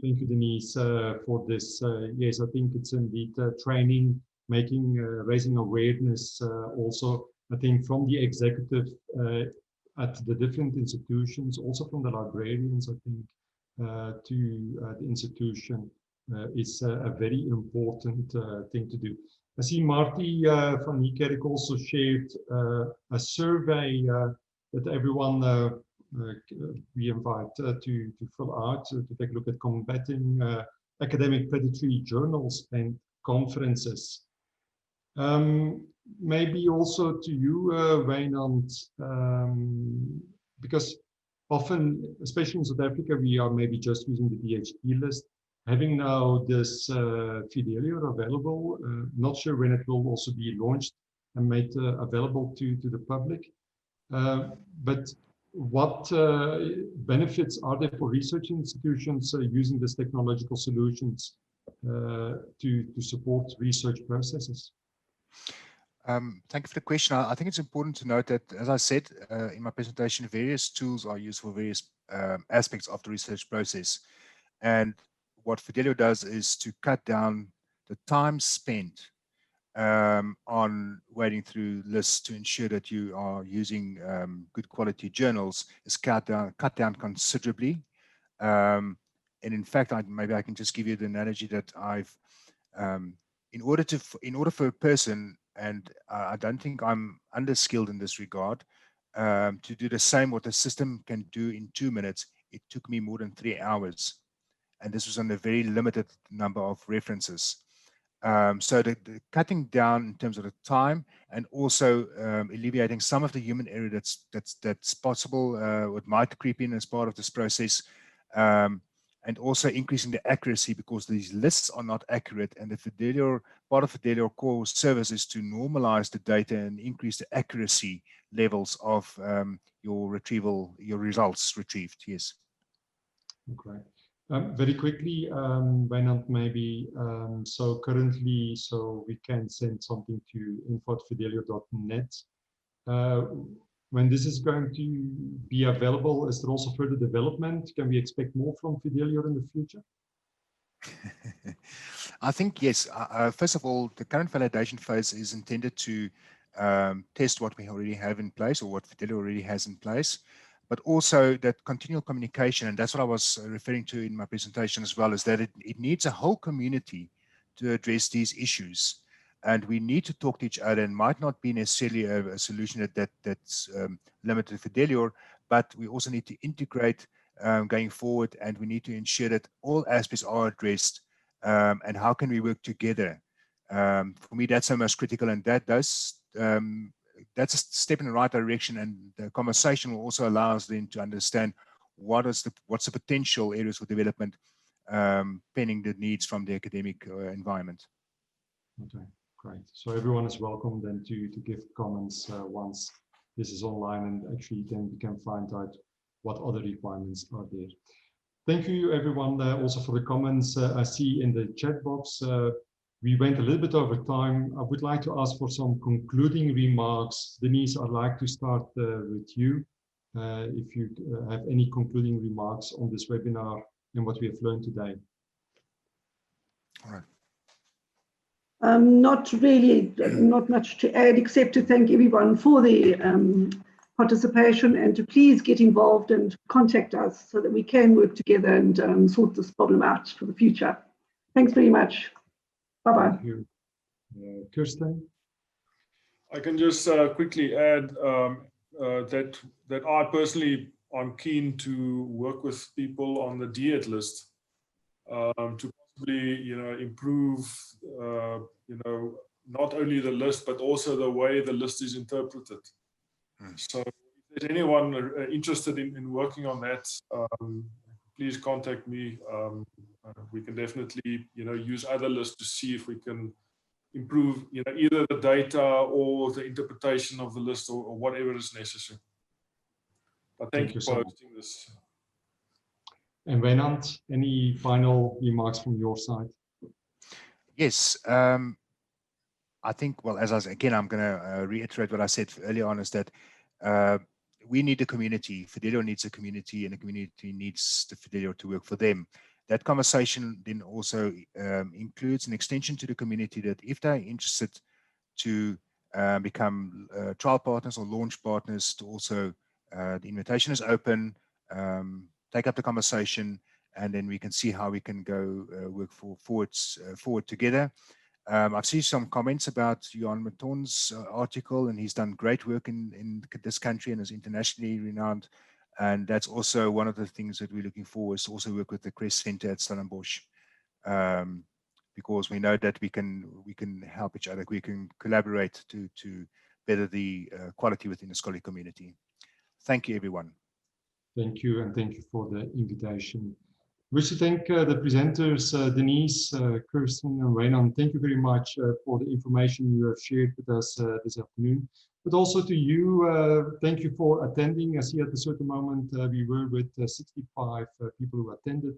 Denise, for this. Yes, I think it's indeed training, raising awareness. Also, I think from the executive at the different institutions, also from the librarians, I think, to the institution is a very important thing to do. I see Marty van Niekerk also shared a survey that everyone we invite to fill out, to take a look at combating academic predatory journals and conferences. Maybe also to you, Wynand, because often, especially in South Africa, we are maybe just using the DHT list. Having now this Fidelio available, not sure when it will also be launched and made available to the public. But what benefits are there for research institutions using these technological solutions to support research processes? Thank you for the question. I think it's important to note that, as I said in my presentation, various tools are used for various aspects of the research process. And what Fidelio does is to cut down the time spent on wading through lists to ensure that you are using good quality journals is cut down considerably. And in fact, maybe I can just give you the analogy that I've in order for a person, and I don't think I'm underskilled in this regard, to do the same what the system can do in 2 minutes, it took me more than 3 hours. And this was on a very limited number of references. So the cutting down in terms of the time and also alleviating some of the human error that's possible, what might creep in as part of this process, and also increasing the accuracy because these lists are not accurate, and the part of Fidelio core service is to normalize the data and increase the accuracy levels of your results retrieved. Yes. Okay. Very quickly, Wijnand, maybe, so currently, so we can send something to info@fidelio.net. When this is going to be available, is there also further development? Can we expect more from Fidelio in the future? I think yes. First of all, the current validation phase is intended to test what we already have in place or what Fidelio already has in place, but also that continual communication, and that's what I was referring to in my presentation as well, is that it needs a whole community to address these issues. And we need to talk to each other, and might not be necessarily a solution that's limited to Fidelio, but we also need to integrate going forward, and we need to ensure that all aspects are addressed, and how can we work together. For me, that's the most critical, and that's a step in the right direction, and the conversation will also allow us then to understand what's the potential areas for development pending the needs from the academic environment. Okay, great. So everyone is welcome then to give comments once this is online, and actually then we can find out what other requirements are there. Thank you everyone also for the comments I see in the chat box. We went a little bit over time. I would like to ask for some concluding remarks. Denise, I'd like to start with you. If you have any concluding remarks on this webinar and what we have learned today. All right. Not really, not much to add, except to thank everyone for the participation and to please get involved and contact us so that we can work together and sort this problem out for the future. Thanks very much. Bye-bye. Thank you. Kirsten? I can just quickly add that I personally am keen to work with people on the DET list to possibly, improve, not only the list, but also the way the list is interpreted. So if there's anyone interested in working on that, please contact me. We can definitely, use other lists to see if we can improve, either the data or the interpretation of the list or whatever is necessary. But thank you for hosting this. And Wijnand, any final remarks from your side? Yes. I think, well, I'm going to reiterate what I said earlier on, is that we need a community. Fidelio needs a community, and the community needs the Fidelio to work for them. That conversation then also includes an extension to the community that if they're interested to become trial partners or launch partners, to also the invitation is open, take up the conversation, and then we can see how we can go work forward together. I've seen some comments about Johan Maton's article, and he's done great work in this country and is internationally renowned. And that's also one of the things that we're looking for, is to also work with the CREST Center at Stellenbosch, because we know that we can help each other. We can collaborate to better the quality within the scholarly community. Thank you, everyone. Thank you, and thank you for the invitation. Wish to thank the presenters, Denise, Kirsten, and Wijnand. Thank you very much for the information you have shared with us this afternoon. But also to you, thank you for attending. I see at a certain moment we were with 65 people who attended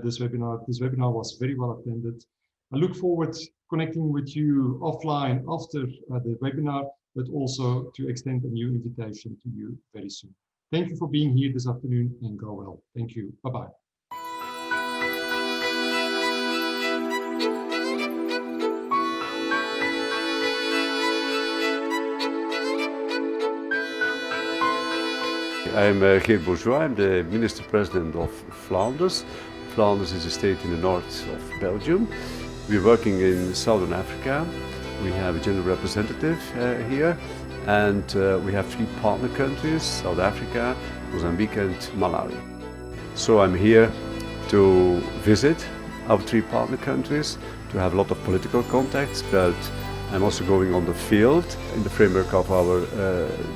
this webinar. This webinar was very well attended. I look forward to connecting with you offline after the webinar, but also to extend a new invitation to you very soon. Thank you for being here this afternoon, and go well. Thank you. Bye-bye. I'm Geert Bourgeois. I'm the Minister President of Flanders. Flanders is a state in the north of Belgium. We're working in Southern Africa. We have a general representative here, and we have 3 partner countries: South Africa, Mozambique and Malawi. So I'm here to visit our 3 partner countries, to have a lot of political contacts, but I'm also going on the field in the framework of our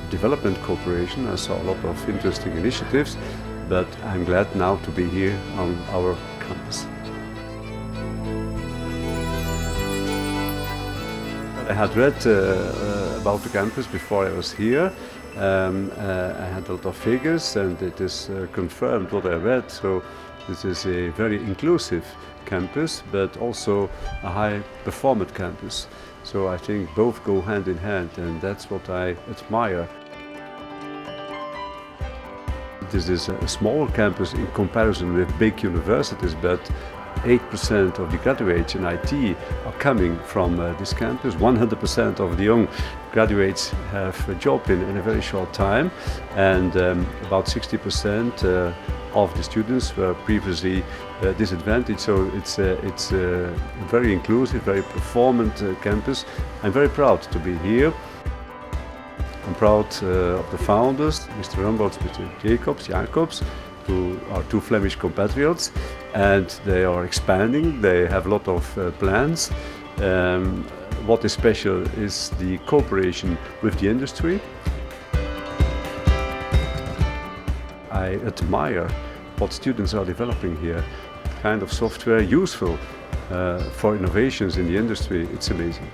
development cooperation. I saw a lot of interesting initiatives, but I'm glad now to be here on our campus. I had read about the campus before I was here. I had a lot of figures, and it is confirmed what I read. So this is a very inclusive campus, but also a high-performant campus. So I think both go hand in hand, and that's what I admire. This is a small campus in comparison with big universities, but 8% of the graduates in IT are coming from this campus. 100% of the young graduates have a job in a very short time, and about 60% of the students were previously disadvantaged. So it's a very inclusive, very performant campus. I'm very proud to be here. I'm proud of the founders, Mr. Rumbold's, Mr. Jacobs, who are 2 Flemish compatriots, and they are expanding. They have a lot of plans. What is special is the cooperation with the industry. I admire what students are developing here, kind of software useful for innovations in the industry. It's amazing.